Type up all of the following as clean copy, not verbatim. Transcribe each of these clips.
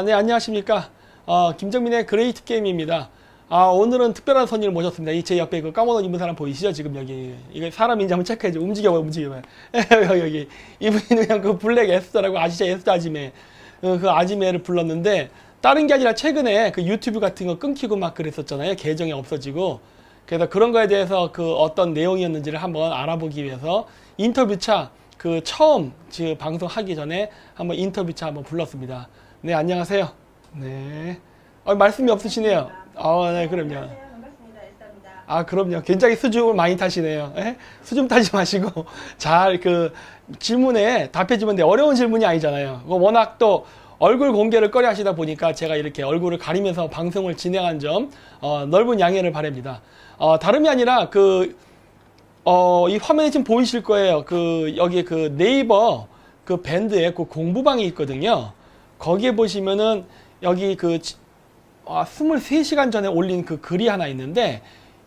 네, 안녕하십니까. 김정민의 그레이트 게임입니다. 오늘은 특별한 손님을 모셨습니다. 제 옆에 그 까만 옷 입은 사람 보이시죠? 지금 여기. 이게 사람인지 한번 체크해줘. 움직여봐요, 움직여봐요. 여기. 이분이 그냥 그 블랙 에스더라고 아시죠? 에스더 아지매. 그 아지매를 불렀는데, 다른 게 아니라 최근에 그 유튜브 같은 거 끊기고 막 그랬었잖아요. 계정이 없어지고. 그래서 그런 거에 대해서 그 어떤 내용이었는지를 한번 알아보기 위해서 인터뷰차 그 처음 지금 방송하기 전에 한번 인터뷰차 한번 불렀습니다. 네, 안녕하세요. 네. 말씀이 없으시네요. 네, 그럼요. 반갑습니다. 에스더입니다. 그럼요. 굉장히 수줍을 많이 타시네요. 수줍 타지 마시고 잘 그 질문에 답해주면 돼. 어려운 질문이 아니잖아요. 워낙 또 얼굴 공개를 꺼려 하시다 보니까 제가 이렇게 얼굴을 가리면서 방송을 진행한 점 넓은 양해를 바랍니다. 다름이 아니라 이 화면에 지금 보이실 거예요. 여기 그 네이버 그 밴드에 그 공부방이 있거든요. 거기에 보시면은 여기 23시간 전에 올린 그 글이 하나 있는데,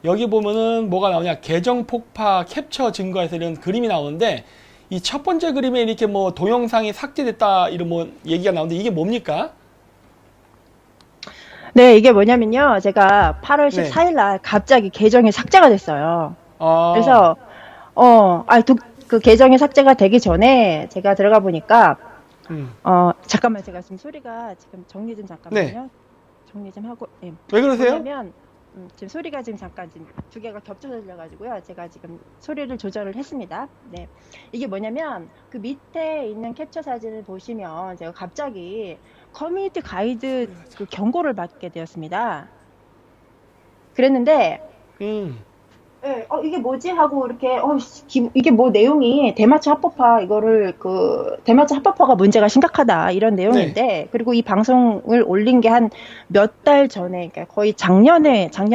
여기 보면은 뭐가 나오냐, 계정 폭파 캡처 증거에서 이런 그림이 나오는데, 이 첫 번째 그림에 이렇게 뭐 동영상이 삭제됐다 이런 뭐 얘기가 나오는데, 이게 뭡니까? 네, 이게 뭐냐면요. 제가 8월 네. 14일 날 갑자기 계정이 삭제가 됐어요. 그래서 그 계정이 삭제가 되기 전에 제가 들어가 보니까 잠깐만, 제가 지금 소리가 지금 정리 좀 잠깐만요. 네. 정리 좀 하고. 예. 왜 그러세요? 왜냐면 지금 소리가 지금 잠깐 지금 두 개가 겹쳐져 들려가지고요. 제가 지금 소리를 조절을 했습니다. 네. 이게 뭐냐면 그 밑에 있는 capture 사진을 보시면 제가 갑자기 커뮤니티 가이드 그 경고를 받게 되었습니다. 그랬는데 네, 이게 뭐지? 하고 이렇게 이게 뭐 내용이 대마초 합법화, 이거를 대마초 합법화가 문제가 심각하다, 이런 내용인데, 그리고 이 방송을 올린 게 한 몇 달 전에, 그러니까 거의 작년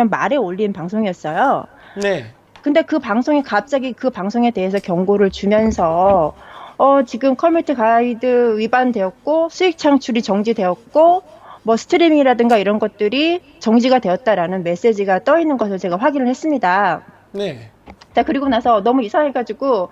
말에 올린 방송이었어요. 네. 근데 그 방송이 갑자기 그 방송에 대해서 경고를 주면서 지금 커뮤니티 가이드 위반되었고 수익 창출이 정지되었고 뭐 스트리밍이라든가 이런 것들이 정지가 되었다라는 메시지가 떠 있는 것을 제가 확인을 했습니다. 네. 자, 그리고 나서 너무 이상해가지고,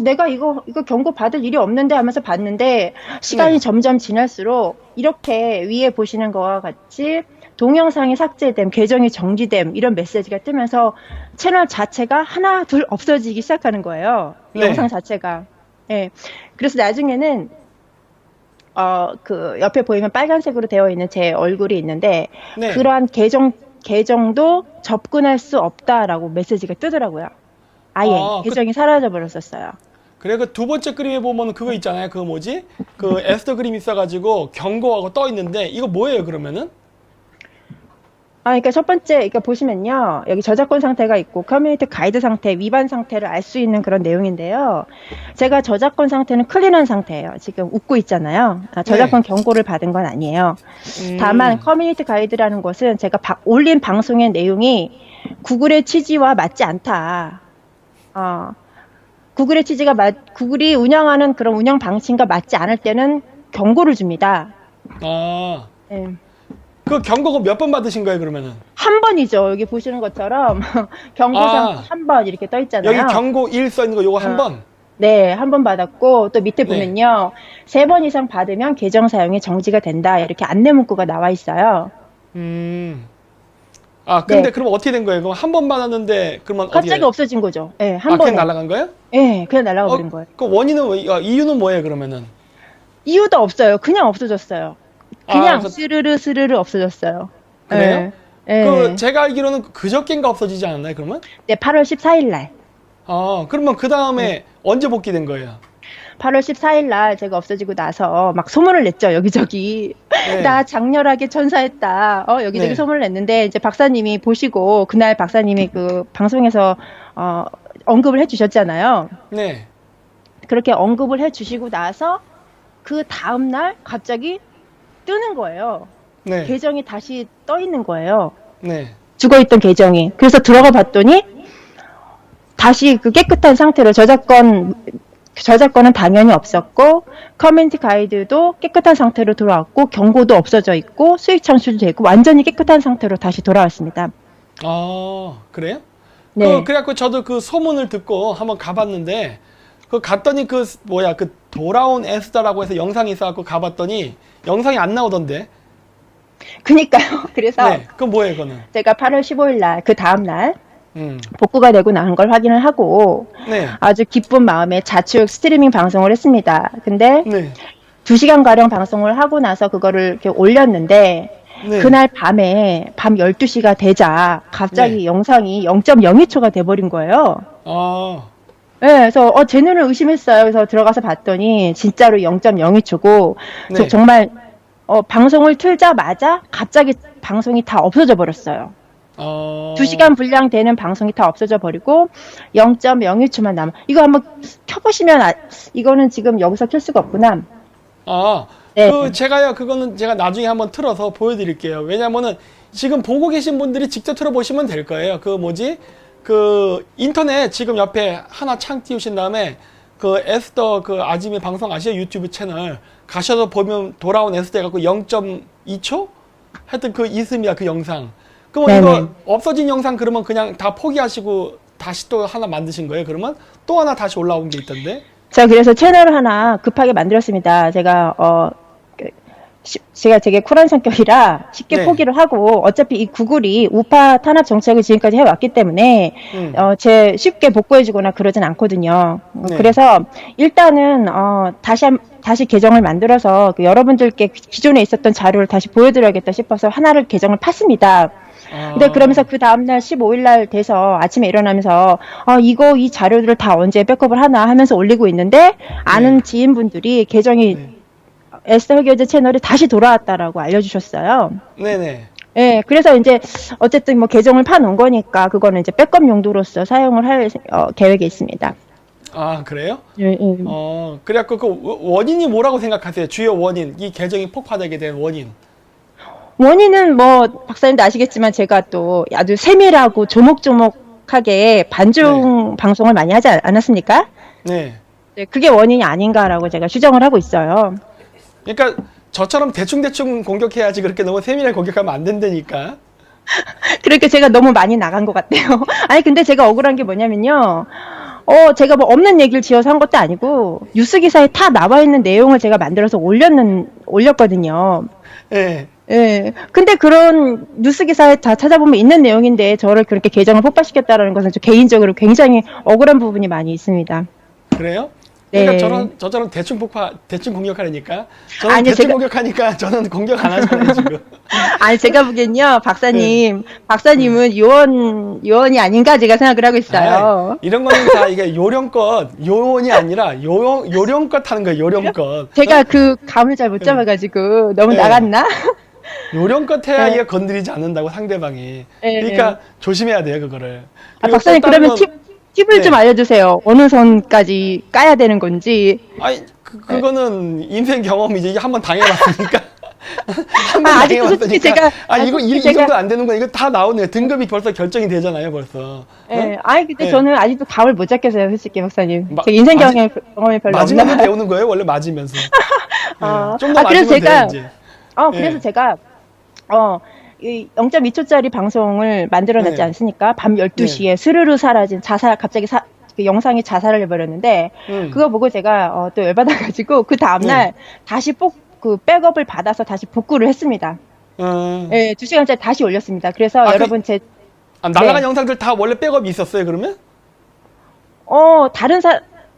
내가 이거 경고 받을 일이 없는데 하면서 봤는데, 시간이 네. 점점 지날수록, 이렇게 위에 보시는 것과 같이, 동영상이 삭제됨, 계정이 정지됨, 이런 메시지가 뜨면서, 채널 자체가 하나, 둘 없어지기 시작하는 거예요. 네. 영상 자체가. 예. 그래서 나중에는, 그 옆에 보이면 빨간색으로 되어 있는 제 얼굴이 있는데, 네. 그러한 계정도 접근할 수 없다라고 메시지가 뜨더라고요. 아예 계정이 사라져 버렸었어요. 그래, 그 두 번째 그림에 보면 그거 있잖아요. 그 뭐지? 그 에스더 그림 있어가지고 경고하고 떠 있는데, 이거 뭐예요, 그러면은? 그러니까 첫 번째, 그러니까 보시면요. 여기 저작권 상태가 있고 커뮤니티 가이드 상태, 위반 상태를 알 수 있는 그런 내용인데요. 제가 저작권 상태는 클린한 상태예요. 지금 웃고 있잖아요. 저작권 경고를 받은 건 아니에요. 다만 커뮤니티 가이드라는 것은 제가 올린 방송의 내용이 구글의 취지와 맞지 않다. 구글의 취지가 구글이 운영하는 그런 운영 방식과 맞지 않을 때는 경고를 줍니다. 네. 그 경고가 몇 번 받으신 거예요, 그러면은? 한 번이죠. 여기 보시는 것처럼 경고상 한 번 이렇게 떠 있잖아요. 여기 경고 1 써 있는 거 요거 한 번? 네, 한 번 받았고, 또 밑에 보면요. 3번 이상 받으면 계정 사용이 정지가 된다, 이렇게 안내 문구가 나와 있어요. 근데 네. 그럼 어떻게 된 거예요? 그럼 한 번 받았는데, 그러면 갑자기 없어진 거죠. 네, 한 번에. 그냥 날아간 거예요? 네, 그냥 날아가 버린 거예요. 그 원인은, 이유는 뭐예요, 그러면은? 이유도 없어요. 그냥 없어졌어요. 그냥 그래서- 스르르 없어졌어요. 그래요? 네. 제가 알기로는 그저께인가 없어지지 않았나요, 그러면? 네, 8월 14일 날. 그러면 그 다음에 언제 복귀된 거예요? 8월 14일 날 제가 없어지고 나서 막 소문을 냈죠, 여기저기. 네. 나 장렬하게 천사했다. 여기저기 네. 소문을 냈는데, 이제 박사님이 보시고, 그날 박사님이 그 방송에서, 언급을 해 주셨잖아요. 네. 그렇게 언급을 해 주시고 나서, 그 다음날 갑자기 뜨는 거예요. 네. 계정이 다시 떠 있는 거예요. 네. 죽어있던 계정이. 그래서 들어가 봤더니, 다시 그 깨끗한 상태로 저작권은 당연히 없었고, 커뮤니티 가이드도 깨끗한 상태로 돌아왔고, 경고도 없어져 있고, 수익 창출도 되고, 완전히 깨끗한 상태로 다시 돌아왔습니다. 그래요? 네. 그래갖고 저도 그 소문을 듣고 한번 가봤는데, 갔더니 돌아온 에스더라고 해서 영상이 있어갖고 가봤더니, 영상이 안 나오던데. 그니까요. 그래서 네. 그건 뭐예요, 그거는? 제가 8월 15일 날, 그 다음날, 음. 복구가 되고 나온 걸 확인을 하고, 네. 아주 기쁜 마음에 자축 스트리밍 방송을 했습니다. 근데, 네. 2시간가량 방송을 하고 나서 그거를 이렇게 올렸는데, 네. 그날 밤에, 밤 12시가 되자, 갑자기 네. 영상이 0.02초가 돼버린 거예요. 아. 네, 그래서, 제 눈을 의심했어요. 그래서 들어가서 봤더니, 진짜로 0.02초고, 네. 정말, 방송을 틀자마자 갑자기 방송이 다 없어져 버렸어요. 2시간 분량 되는 방송이 다 없어져 버리고 0.02초만 남아. 이거 한번 켜보시면 이거는 지금 여기서 켤 수가 없구나. 아, 네. 그거는 제가 나중에 한번 틀어서 보여드릴게요. 왜냐면은 지금 보고 계신 분들이 직접 틀어보시면 될 거예요. 인터넷 지금 옆에 하나 창 띄우신 다음에 에스더 아지미 방송 아시아 유튜브 채널 가셔서 보면 돌아온 에스더 갖고 0.2초? 하여튼 있습니다. 그 영상. 그럼 네네. 이거 없어진 영상 그러면 그냥 다 포기하시고 다시 또 하나 만드신 거예요? 그러면 또 하나 다시 올라온 게 있던데? 자, 그래서 채널을 하나 급하게 만들었습니다. 제가 되게 쿨한 성격이라 쉽게 네. 포기를 하고 어차피 이 구글이 우파 탄압 정책을 지금까지 해왔기 때문에 쉽게 복구해주거나 그러진 않거든요. 네. 그래서 일단은 다시 계정을 만들어서 여러분들께 기존에 있었던 자료를 다시 보여드려야겠다 싶어서 하나를 계정을 팠습니다. 근데 그러면서 그 다음날 15일날 돼서 아침에 일어나면서 이 자료들을 다 언제 백업을 하나 하면서 올리고 있는데 아는 지인분들이 계정이 네. 에스더 흑여제 채널이 다시 돌아왔다라고 알려주셨어요. 네네. 예, 그래서 이제 어쨌든 뭐 계정을 파놓은 거니까 그거는 이제 백업 용도로서 사용을 할 계획이 있습니다. 아, 그래요? 예. 그래갖고 원인이 뭐라고 생각하세요? 주요 원인, 이 계정이 폭파되게 된 원인. 원인은 뭐 박사님도 아시겠지만 제가 또 아주 세밀하고 조목조목하게 반중 방송을 많이 하지 않았습니까? 네. 네, 그게 원인이 아닌가라고 제가 추정을 하고 있어요. 그러니까 저처럼 대충대충 공격해야지 그렇게 너무 세밀하게 공격하면 안 된다니까. 그러니까 제가 너무 많이 나간 것 같아요. 아니, 근데 제가 억울한 게 뭐냐면요. 제가 뭐 없는 얘기를 지어서 한 것도 아니고, 뉴스 기사에 다 나와 있는 내용을 제가 만들어서 올렸거든요. 네. 예. 근데 그런 뉴스 기사에 다 찾아보면 있는 내용인데, 저를 그렇게 계정을 폭파시켰다는 것은 저 개인적으로 굉장히 억울한 부분이 많이 있습니다. 그래요? 그러니까 네. 저처럼 대충 공격하려니까. 저는 아니요, 대충 공격하니까 저는 공격 안 하잖아요, 지금. 아니, 제가 보기엔요, 박사님은 요원이 아닌가 제가 생각을 하고 있어요. 아이, 이런 거는 다 이게 요원이 아니라 요령껏 하는 거예요, 요령껏. 제가 그 감을 잘 못 잡아가지고 너무 네. 나갔나? 요령껏 해야 네. 이게 건드리지 않는다고 상대방이. 네. 그러니까 조심해야 돼요, 그거를. 그리고 박사님, 또 다른 그러면 건- 팁을 네. 좀 알려주세요. 어느 선까지 까야 되는 건지. 아니, 그거는 인생 경험이지. 이게 한번 당해봤으니까. 한번 아직도 솔직히 이 제가- 정도 안 되는 거 이거 다 나오네요. 등급이 벌써 결정이 되잖아요, 벌써. 예. 어? 아니, 근데 네. 저는 아직도 감을 못 잡겠어요, 솔직히 박사님. 마- 제 인생 맞이- 경험이 별로 맞으면서 없나. 배우는 거예요, 원래 맞으면서. 좀 더 그래서 맞으면 제가, 돼야지. 그래서 네. 제가, 이 0.2초짜리 방송을 만들어냈지 네. 않습니까? 밤 12시에 스르르 사라진 갑자기 그 영상이 자살을 해버렸는데, 그거 보고 제가 또 열받아가지고, 그 다음날 다시 백업을 받아서 다시 복구를 했습니다. 예, 2시간짜리 다시 올렸습니다. 그래서 여러분 날아간 네. 영상들 다 원래 백업이 있었어요, 그러면?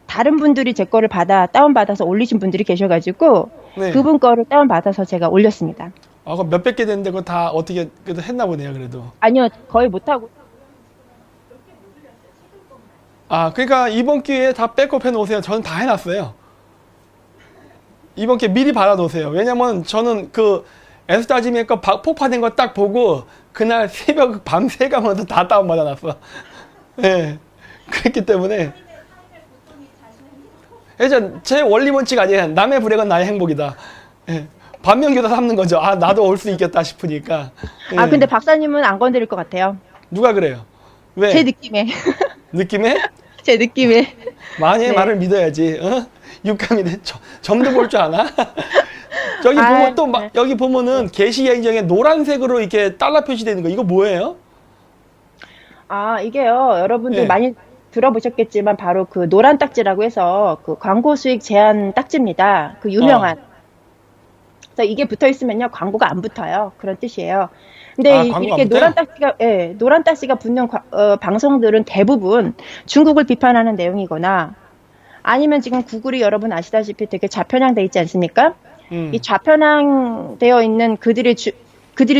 다른 분들이 제 거를 다운받아서 올리신 분들이 계셔가지고, 네. 그분 거를 다운받아서 제가 올렸습니다. 그럼 몇백 개 됐는데 그거 다 어떻게 그래도 했나 보네요, 그래도. 아니요, 거의 못하고. 그러니까 이번 기회에 다 백업 해놓으세요. 저는 다 해놨어요. 이번 기회 미리 받아놓으세요. 왜냐면 저는 에스타지미의 거 폭파된 거 딱 보고 그날 밤 새가면서 다 다운받아놨어. 네. 그랬기 때문에 제 원리 원칙 아니에요. 남의 불행은 나의 행복이다. 예. 반면교사 삼는 거죠. 나도 올 수 있겠다 싶으니까. 예. 근데 박사님은 안 건드릴 것 같아요. 누가 그래요? 왜? 제 느낌에. 느낌에? 제 느낌에. 만약의 네. 말을 믿어야지. 육감이네. 점도 볼 줄 아나? 저기 네. 여기 보면은 게시 예정에 노란색으로 이렇게 달러 표시되는 거 이거 뭐예요? 이게요, 여러분들 네. 많이 들어보셨겠지만 바로 그 노란 딱지라고 해서 그 광고 수익 제한 딱지입니다. 그 유명한. 그래서 이게 붙어 있으면요, 광고가 안 붙어요. 그런 뜻이에요. 근데 아, 광고 안 이렇게 붙어요? 노란 딱지가 붙는 방송들은 대부분 중국을 비판하는 내용이거나 아니면 지금 구글이 여러분 아시다시피 되게 좌편향돼 있지 않습니까? 이 좌편향되어 있는 그들이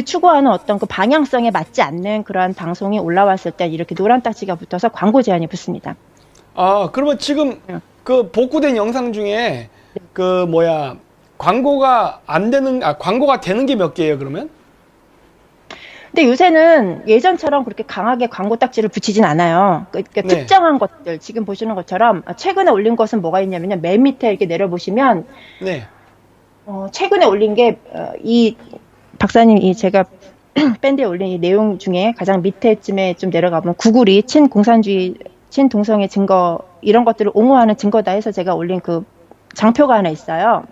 추구하는 어떤 그 방향성에 맞지 않는 그러한 방송이 올라왔을 때 이렇게 노란 딱지가 붙어서 광고 제한이 붙습니다. 아, 그러면 지금 응. 그 복구된 영상 중에 그 뭐야 광고가 안 되는 광고가 되는 게 몇 개예요, 그러면? 근데 요새는 예전처럼 그렇게 강하게 광고 딱지를 붙이진 않아요. 그러니까 네. 특정한 것들, 지금 보시는 것처럼 최근에 올린 것은 뭐가 있냐면요. 맨 밑에 이렇게 내려보시면 네. 최근에 올린 게 이 박사님 이 제가 밴드에 올린 이 내용 중에 가장 밑에쯤에 좀 내려가면 구글이 친공산주의, 친동성애 증거 이런 것들을 옹호하는 증거다 해서 제가 올린 그 장표가 하나 있어요.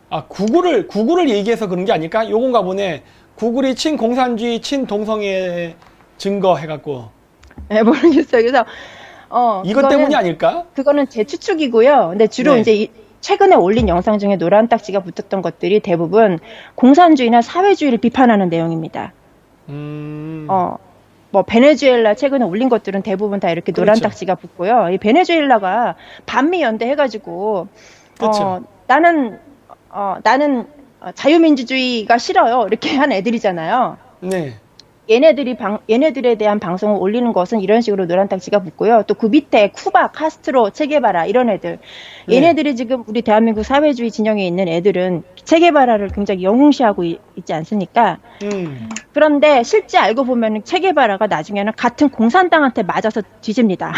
아, 구글을 얘기해서 그런 게 아닐까? 요건가 보네. 구글이 친공산주의, 친동성애 증거 해갖고. 네, 모르겠어요. 그래서 이것 때문이 아닐까? 그거는 제 추측이고요. 근데 주로 네. 이제 최근에 올린 영상 중에 노란 딱지가 붙었던 것들이 대부분 공산주의나 사회주의를 비판하는 내용입니다. 뭐 베네수엘라 최근에 올린 것들은 대부분 다 이렇게 노란 그렇죠. 딱지가 붙고요. 이 베네수엘라가 반미 연대 해가지고 그렇죠. 나는 자유민주주의가 싫어요. 이렇게 한 애들이잖아요. 네. 얘네들에 대한 방송을 올리는 것은 이런 식으로 노란 딱지가 붙고요. 또 그 밑에 쿠바, 카스트로, 체게바라 이런 애들. 네. 얘네들이 지금 우리 대한민국 사회주의 진영에 있는 애들은 체게바라를 굉장히 영웅시하고 있지 않습니까? 그런데 실제 알고 보면 체게바라가 나중에는 같은 공산당한테 맞아서 뒤집니다.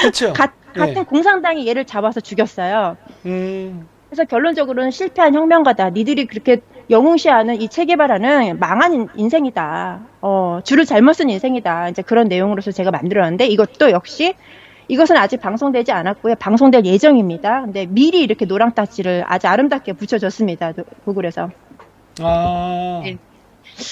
그렇죠. 같은 공산당이 얘를 잡아서 죽였어요. 음. 그래서 결론적으로는 실패한 혁명가다. 니들이 그렇게 영웅시하는 이 체게바라는 망한 인생이다. 줄을 잘못 쓴 인생이다. 이제 그런 내용으로서 제가 만들었는데 이것도 역시 이것은 아직 방송되지 않았고요. 방송될 예정입니다. 근데 미리 이렇게 노랑 딱지를 아주 아름답게 붙여줬습니다. 구글에서. 아, 네.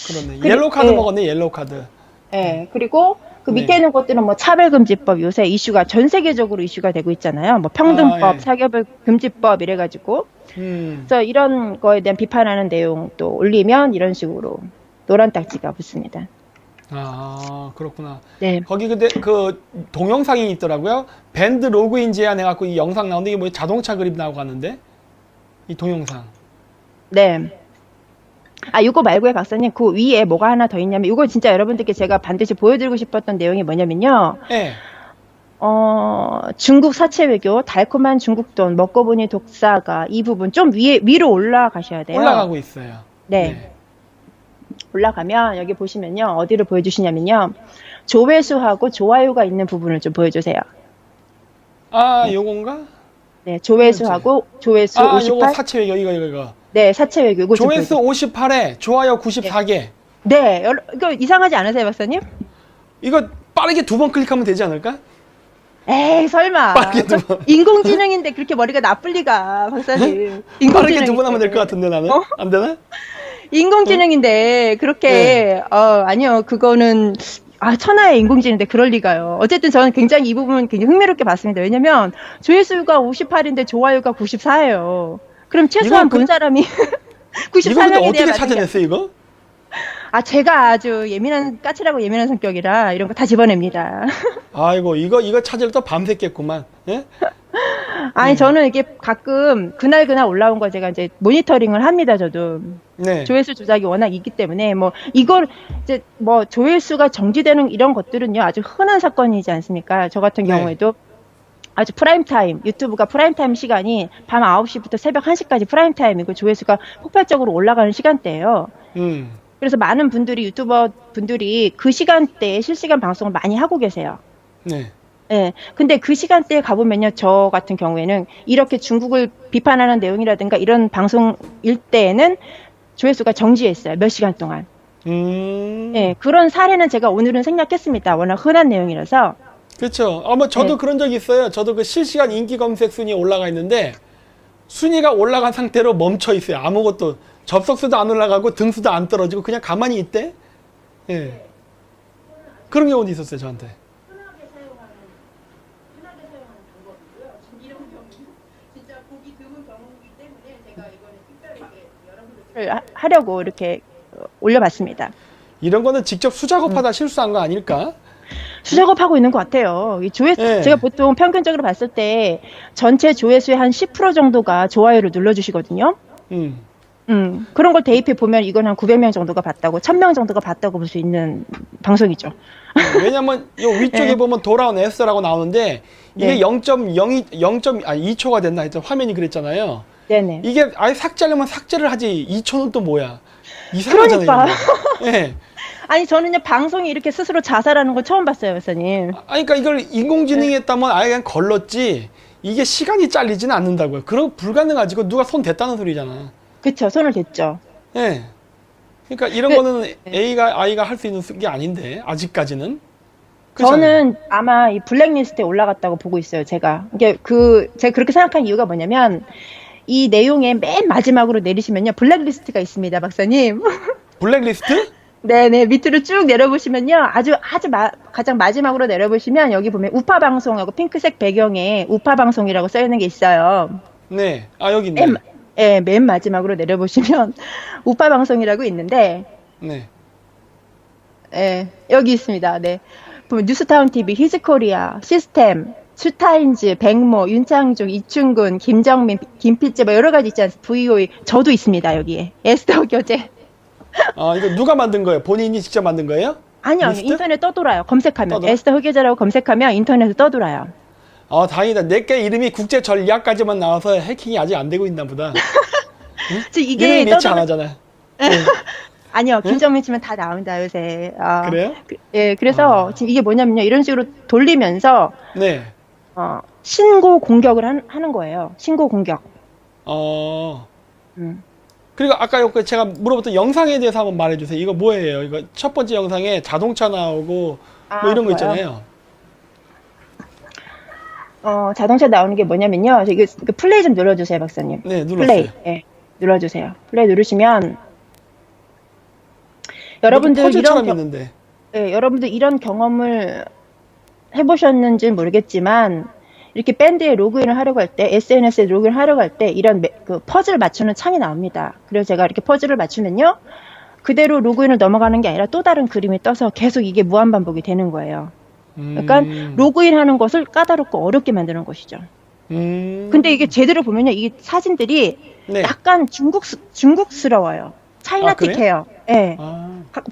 그렇네. 그리- 옐로우 카드 네. 먹었네, 옐로우 카드. 네. 그리고 그 네. 밑에 있는 것들은 뭐 차별금지법 요새 이슈가 전 세계적으로 이슈가 되고 있잖아요. 뭐 평등법, 아, 예. 사교금지법 이래가지고. 그래서 이런 거에 대한 비판하는 내용 또 올리면 이런 식으로 노란 딱지가 붙습니다. 아, 그렇구나. 네. 거기 근데 그 동영상이 있더라고요. 밴드 로그인 제한 해갖고 이 영상 나오는데 이게 뭐 자동차 그림 나오고 하는데 이 동영상. 네. 요거 말고요, 박사님. 그 위에 뭐가 하나 더 있냐면, 이거 진짜 여러분들께 제가 반드시 보여드리고 싶었던 내용이 뭐냐면요. 예. 중국 사채 외교, 달콤한 중국 돈, 먹고 보니 독사가 이 부분 좀 위로 올라가셔야 돼요. 올라가고 있어요. 네. 올라가면 여기 보시면요. 어디를 보여주시냐면요. 조회수하고 좋아요가 있는 부분을 좀 보여주세요. 아, 요건가? 네, 조회수하고 조회수 아, 58. 요거 사채 외교 이거. 네, 사채 외교. 이거 좀 조회수 보여주세요. 58에 좋아요 94개. 네, 이거 이상하지 않으세요, 박사님? 이거 빠르게 2번 클릭하면 되지 않을까? 에이, 설마. 빠르게 두 번. 인공지능인데 그렇게 머리가 나쁠 리가, 박사님. 빠르게 2번 하면 될 것 같은데 나는. 안 되나? 인공지능인데 그렇게 아니요. 그거는 천하의 인공지능인데 그럴 리가요. 어쨌든 저는 굉장히 이 부분 굉장히 흥미롭게 봤습니다. 왜냐면 조회수가 58인데 좋아요가 94예요. 그럼 최소한 본 사람이 이거 근데 94명에 어떻게 대한 찾아냈어요, 이거? 제가 아주 까칠하고 예민한 성격이라 이런 거 다 집어냅니다. 아이고, 이거 찾을 또 밤새겠구만. 예? 아니 저는 이게 가끔 그날 올라온 거 제가 이제 모니터링을 합니다. 저도. 네. 조회수 조작이 워낙 있기 때문에 뭐 이걸 이제 뭐 조회수가 정지되는 이런 것들은요 아주 흔한 사건이지 않습니까? 저 같은 네. 경우에도 아주 프라임타임, 유튜브가 프라임타임 시간이 밤 9시부터 새벽 1시까지 프라임타임이고 조회수가 폭발적으로 올라가는 시간대예요. 그래서 많은 분들이 유튜버 분들이 그 시간대에 실시간 방송을 많이 하고 계세요. 네. 네. 근데 그 시간대에 가보면요, 저 같은 경우에는 이렇게 중국을 비판하는 내용이라든가 이런 방송일 때에는 조회수가 정지했어요. 몇 시간 동안. 네, 그런 사례는 제가 오늘은 생략했습니다. 워낙 흔한 내용이라서. 그렇죠. 뭐 저도 네. 그런 적이 있어요. 저도 그 실시간 인기 검색 순위 올라가 있는데 순위가 올라간 상태로 멈춰 있어요. 아무것도 접속수도 안 올라가고 등수도 안 떨어지고 그냥 가만히 있대. 예. 그런 경우도 있었어요, 저한테. 흔하게 사용하는 방법이고요. 지금 이런 경우는 진짜 보기 드문 경우이기 때문에 제가 이거는 특별히 여러분들 하려고 이렇게 올려봤습니다. 이런 거는 직접 수작업하다 실수한 거 아닐까? 수작업하고 있는 것 같아요. 이 네. 제가 보통 평균적으로 봤을 때 전체 조회수의 한 10% 정도가 좋아요를 눌러주시거든요. 음. 그런 걸 대입해 보면 이건 한 900명 정도가 봤다고, 1000명 정도가 봤다고 볼 수 있는 방송이죠. 왜냐면 요 위쪽에 네. 보면 돌아온 S라고 나오는데 이게 네. 2초가 됐나 하여튼 화면이 그랬잖아요. 네네. 이게 아예 삭제하려면 삭제를 하지 2초는 또 뭐야? 이상하잖아요. 그러니까. 이런 거. 예. 아니, 저는요, 방송이 이렇게 스스로 자살하는 걸 처음 봤어요, 박사님. 아니, 그러니까 이걸 인공지능이 했다면 아예 그냥 걸렀지 이게 시간이 잘리지는 않는다고요. 그럼 불가능하지. 그 누가 손 댔다는 소리잖아. 그쵸, 손을 댔죠. 예. 그러니까 이런 그- 거는 아이가 할 수 있는 게 아닌데 아직까지는. 그렇잖아요. 저는 아마 이 블랙리스트에 올라갔다고 보고 있어요, 제가. 제가 그렇게 생각한 이유가 뭐냐면, 이 내용의 맨 마지막으로 내리시면요, 블랙리스트가 있습니다, 박사님. 블랙리스트? 네네, 밑으로 쭉 내려보시면요, 가장 마지막으로 내려보시면, 여기 보면 우파 방송하고 핑크색 배경에 우파 방송이라고 써있는 게 있어요. 네. 아 여기 있네. 맨 마지막으로 내려보시면, 우파 방송이라고 있는데, 네. 여기 있습니다. 네. 보면 뉴스타운 TV, 히즈코리아, 시스템, 슈타인즈, 백모, 윤창중, 이충근, 김정민, 김필재 뭐 여러 가지 있지 않습니까? VOE 저도 있습니다. 여기에 에스더 교재. 아 이거 누가 만든 거예요? 본인이 직접 만든 거예요? 아니요, 리스트? 인터넷 떠돌아요. 검색하면 떠돌아? 에스더 흑여자라고 검색하면 인터넷에 떠돌아요. 다행이다. 내게 이름이 국제 전략까지만 나와서 해킹이 아직 안 되고 있나 보다. 지금 이름이 이게 매치 안 하잖아. 아니요, 김정민 치면 다 나온다 요새. 그래요? 그래서 지금 이게 뭐냐면요, 이런 식으로 돌리면서 네. 신고 공격을 하는 거예요. 신고 공격. 음. 그리고 아까 제가 물어봤던 영상에 대해서 한번 말해주세요. 이거 뭐예요? 이거 첫 번째 영상에 자동차 나오고 뭐 이런 거 그거요? 있잖아요. 자동차 나오는 게 뭐냐면요. 이거 플레이 좀 눌러주세요, 박사님. 네, 눌렀어요. 플레이. 눌러주세요. 플레이 누르시면 여러분들 퍼즐처럼 이런 있는데. 여러분들 이런 경험을 해보셨는지는 모르겠지만 이렇게 밴드에 로그인을 하려고 할 때, SNS에 로그인을 하려고 할 때 이런 그 퍼즐 맞추는 창이 나옵니다. 그래서 제가 이렇게 퍼즐을 맞추면요, 그대로 로그인을 넘어가는 게 아니라 또 다른 그림이 떠서 계속 이게 무한 반복이 되는 거예요. 약간 로그인하는 것을 까다롭고 어렵게 만드는 것이죠. 근데 이게 제대로 보면요, 이게 사진들이 네. 약간 중국스러워요. 차이나틱해요. 예.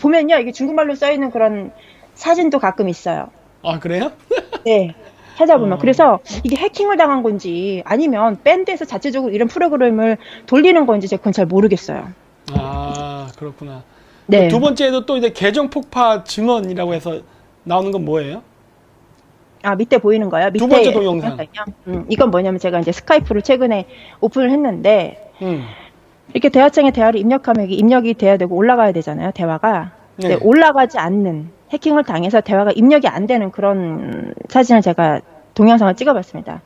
보면요, 이게 중국말로 써 있는 그런 사진도 가끔 있어요. 아, 그래요? 네. 찾아보면. 그래서 이게 해킹을 당한 건지 아니면 밴드에서 자체적으로 이런 프로그램을 돌리는 건지 제가 그건 잘 모르겠어요. 아, 그렇구나. 네. 두 번째에도 또 이제 계정 폭파 증언이라고 해서 나오는 건 뭐예요? 밑에 보이는 거요? 밑에 두 번째 동영상. 이건 뭐냐면 제가 이제 스카이프를 최근에 오픈을 했는데 음. 이렇게 대화창에 대화를 입력하면 이게 입력이 돼야 되고 올라가야 되잖아요, 대화가. 네. 근데 올라가지 않는, 해킹을 당해서 대화가 입력이 안 되는 그런 사진을 제가 동영상을 찍어봤습니다.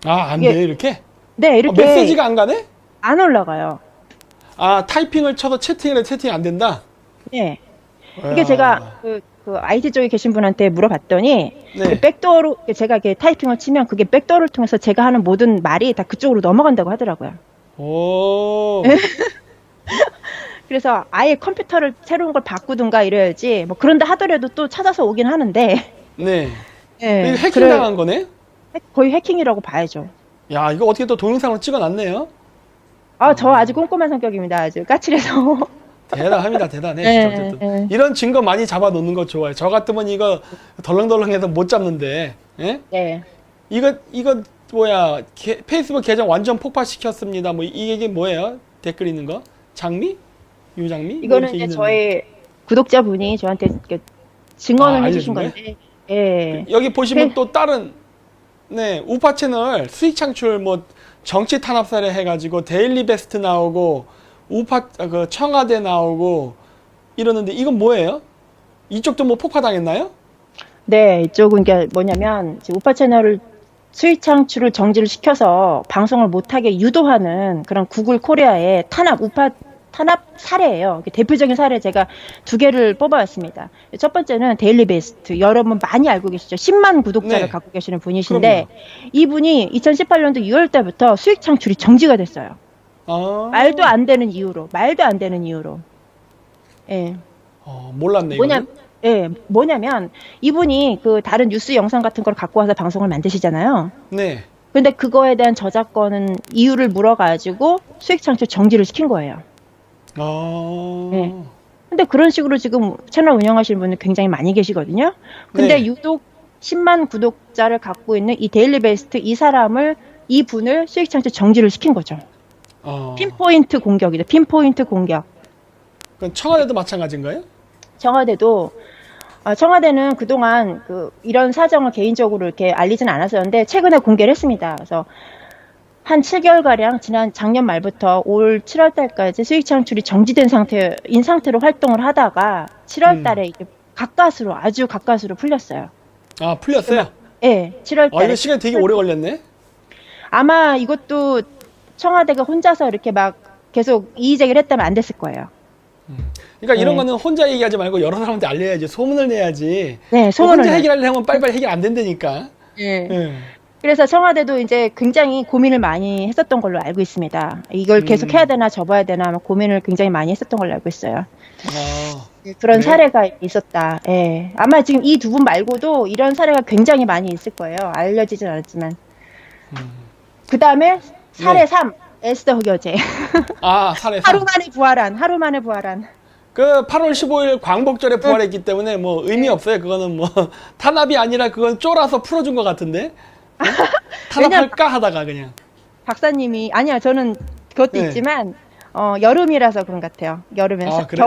안 돼요, 이렇게? 네, 이렇게 메시지가 안 가네? 안 올라가요. 타이핑을 쳐도 채팅을 안 된다? 네. 이게 제가 그 IT 쪽에 계신 분한테 물어봤더니 네. 그 백도어로 제가 이렇게 타이핑을 치면 그게 백도어를 통해서 제가 하는 모든 말이 다 그쪽으로 넘어간다고 하더라고요. 오. 그래서 아예 컴퓨터를 새로운 걸 바꾸든가 이래야지 뭐 그런다 하더라도 또 찾아서 오긴 하는데 네. 네, 이거 해킹 당한 거네? 거의 해킹이라고 봐야죠. 야, 이거 어떻게 또 동영상으로 찍어놨네요? 저 아주 꼼꼼한 성격입니다. 아주 까칠해서. 대단합니다, 대단해. 네, 진짜 어쨌든. 네. 이런 증거 많이 잡아놓는 거 좋아요. 저 같으면 이거 덜렁덜렁해서 못 잡는데, 예? 네. 이거 뭐야? 페이스북 계정 완전 폭파시켰습니다. 뭐 이게 뭐예요? 댓글 있는 거? 장미? 유장미? 뭐 이거는 이렇게 이제 있는데. 저희 구독자분이 저한테 이렇게 증언을 해주신 알려준 건데, 예. 여기 보시면 네. 또 다른 우파 채널 수익 창출 뭐 정치 탄압 사례 해가지고 데일리 베스트 나오고 그 청와대 나오고 이러는데 이건 뭐예요? 이쪽도 뭐 폭파당했나요? 네, 이쪽은 이게 뭐냐면 지금 우파 채널을 수익 창출을 정지를 시켜서 방송을 못하게 유도하는 그런 구글 코리아의 우파 탄압 사례예요. 대표적인 사례 제가 두 개를 뽑아왔습니다. 첫 번째는 데일리 베스트. 여러분 많이 알고 계시죠? 10만 구독자를 네. 갖고 계시는 분이신데 그럼요. 이분이 2018년도 6월 달부터 수익 창출이 정지가 됐어요. 아, 말도 안 되는 이유로, 말도 안 되는 이유로. 예. 몰랐네, 뭐냐, 이거는. 예, 뭐냐면, 이분이 그 다른 뉴스 영상 같은 걸 갖고 와서 방송을 만드시잖아요. 네. 근데 그거에 대한 저작권은 이유를 물어가지고 수익 창출 정지를 시킨 거예요. 예. 아, 근데 그런 식으로 지금 채널 운영하시는 분들 굉장히 많이 계시거든요. 근데 네. 유독 10만 구독자를 갖고 있는 이 데일리 베스트 이 분을 수익 창출 정지를 시킨 거죠. 어, 핀포인트 공격이죠. 핀포인트 공격. 그건 청와대도 마찬가지인가요? 청와대도 청와대는 그동안 이런 사정을 개인적으로 이렇게 알리진 않았었는데 최근에 공개를 했습니다. 그래서 한 7개월가량 작년 말부터 올 7월 달까지 수익 창출이 정지된 상태로 활동을 하다가 7월 달에 이게 아주 가까스로 풀렸어요. 아, 풀렸어요? 예, 7월 이거 달에. 시간이 되게 오래 걸렸네? 아마 이것도 청와대가 혼자서 이렇게 막 계속 이의제기를 했다면 안 됐을 거예요. 그러니까 이런 네. 거는 혼자 얘기하지 말고 여러 사람한테 알려야지. 소문을 내야지. 네, 소문을 혼자 내. 해결하려면 빨리빨리 해결 안 된다니까. 예. 예. 그래서 청와대도 이제 굉장히 고민을 많이 했었던 걸로 알고 있습니다. 이걸 계속 해야 되나 접어야 되나 아마 고민을 굉장히 많이 했었던 걸로 알고 있어요. 아, 그런 그래요? 사례가 있었다. 예. 아마 지금 이 두 분 말고도 이런 사례가 굉장히 많이 있을 거예요. 알려지진 않았지만. 그 다음에 사례 네. 3, 에스더 흑여제. 아, 사례 하루 3. 만에 부활한. 그 8월 15일 광복절에 부활했기 때문에 뭐 의미 없어요. 그거는 뭐 탄압이 아니라 그건 쫄아서 풀어준 것 같은데. 네? 탄압할까 하다가 그냥. 박사님이, 아니야, 저는 그것도 네. 있지만, 여름이라서 그런 것 같아요. 여름엔. 아, 그래?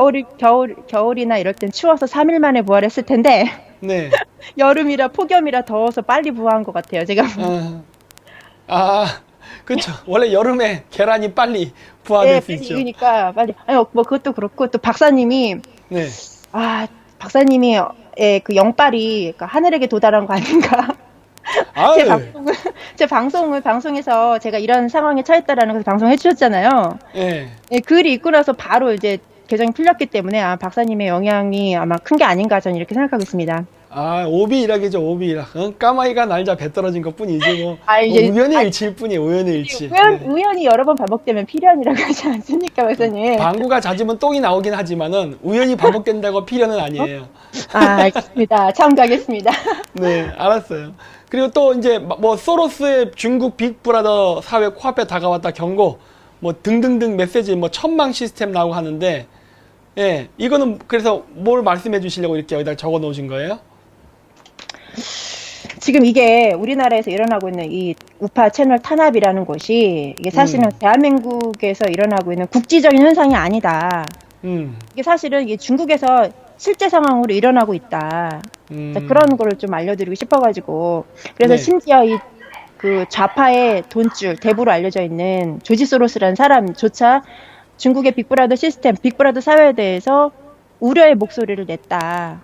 겨울이나 이럴 땐 추워서 3일 만에 부활했을 텐데, 네. 여름이라 폭염이라 더워서 빨리 부화한 것 같아요. 제가. 그쵸. 원래 여름에 계란이 빨리 부화될 수 있죠. 그러니까 빨리. 아니, 뭐 그것도 그렇고 또 박사님이 네. 박사님이 그 영빨이 그러니까 하늘에게 도달한 거 아닌가? 아유, 제 방송에서 제가 이런 상황에 처했다라는 것을 방송해 주셨잖아요. 예. 예, 글이 있고 나서 바로 이제 계정이 풀렸기 때문에 박사님의 영향이 아마 큰 게 아닌가 저는 이렇게 생각하고 있습니다. 오비일학이죠, 오비일학. 까마귀가 날자 배 떨어진 것 뿐이지, 뭐. 이제 우연의 일치일 뿐이에요, 우연의 일치. 우연이 여러 번 반복되면 필연이라고 하지 않습니까, 박사님? 방구가 잦으면 똥이 나오긴 하지만은, 우연히 반복된다고 필연은 아니에요. 알겠습니다. 참가하겠습니다. 네, 알았어요. 그리고 또 이제 뭐 소로스의 중국 빅브라더 사회 코앞에 다가왔다 경고, 뭐 등등등 메시지, 뭐 천망 시스템 나오고 하는데, 예, 이거는 그래서 뭘 말씀해 주시려고 이렇게 여기다 적어 놓으신 거예요? 지금 이게 우리나라에서 일어나고 있는 이 우파 채널 탄압이라는 것이 이게 사실은 대한민국에서 일어나고 있는 국지적인 현상이 아니다. 이게 사실은 이게 중국에서 실제 상황으로 일어나고 있다. 그런 거를 좀 알려드리고 싶어가지고. 그래서 네. 심지어 그 좌파의 돈줄, 대부로 알려져 있는 조지 소로스라는 사람조차 중국의 빅브라더 시스템, 빅브라더 사회에 대해서 우려의 목소리를 냈다.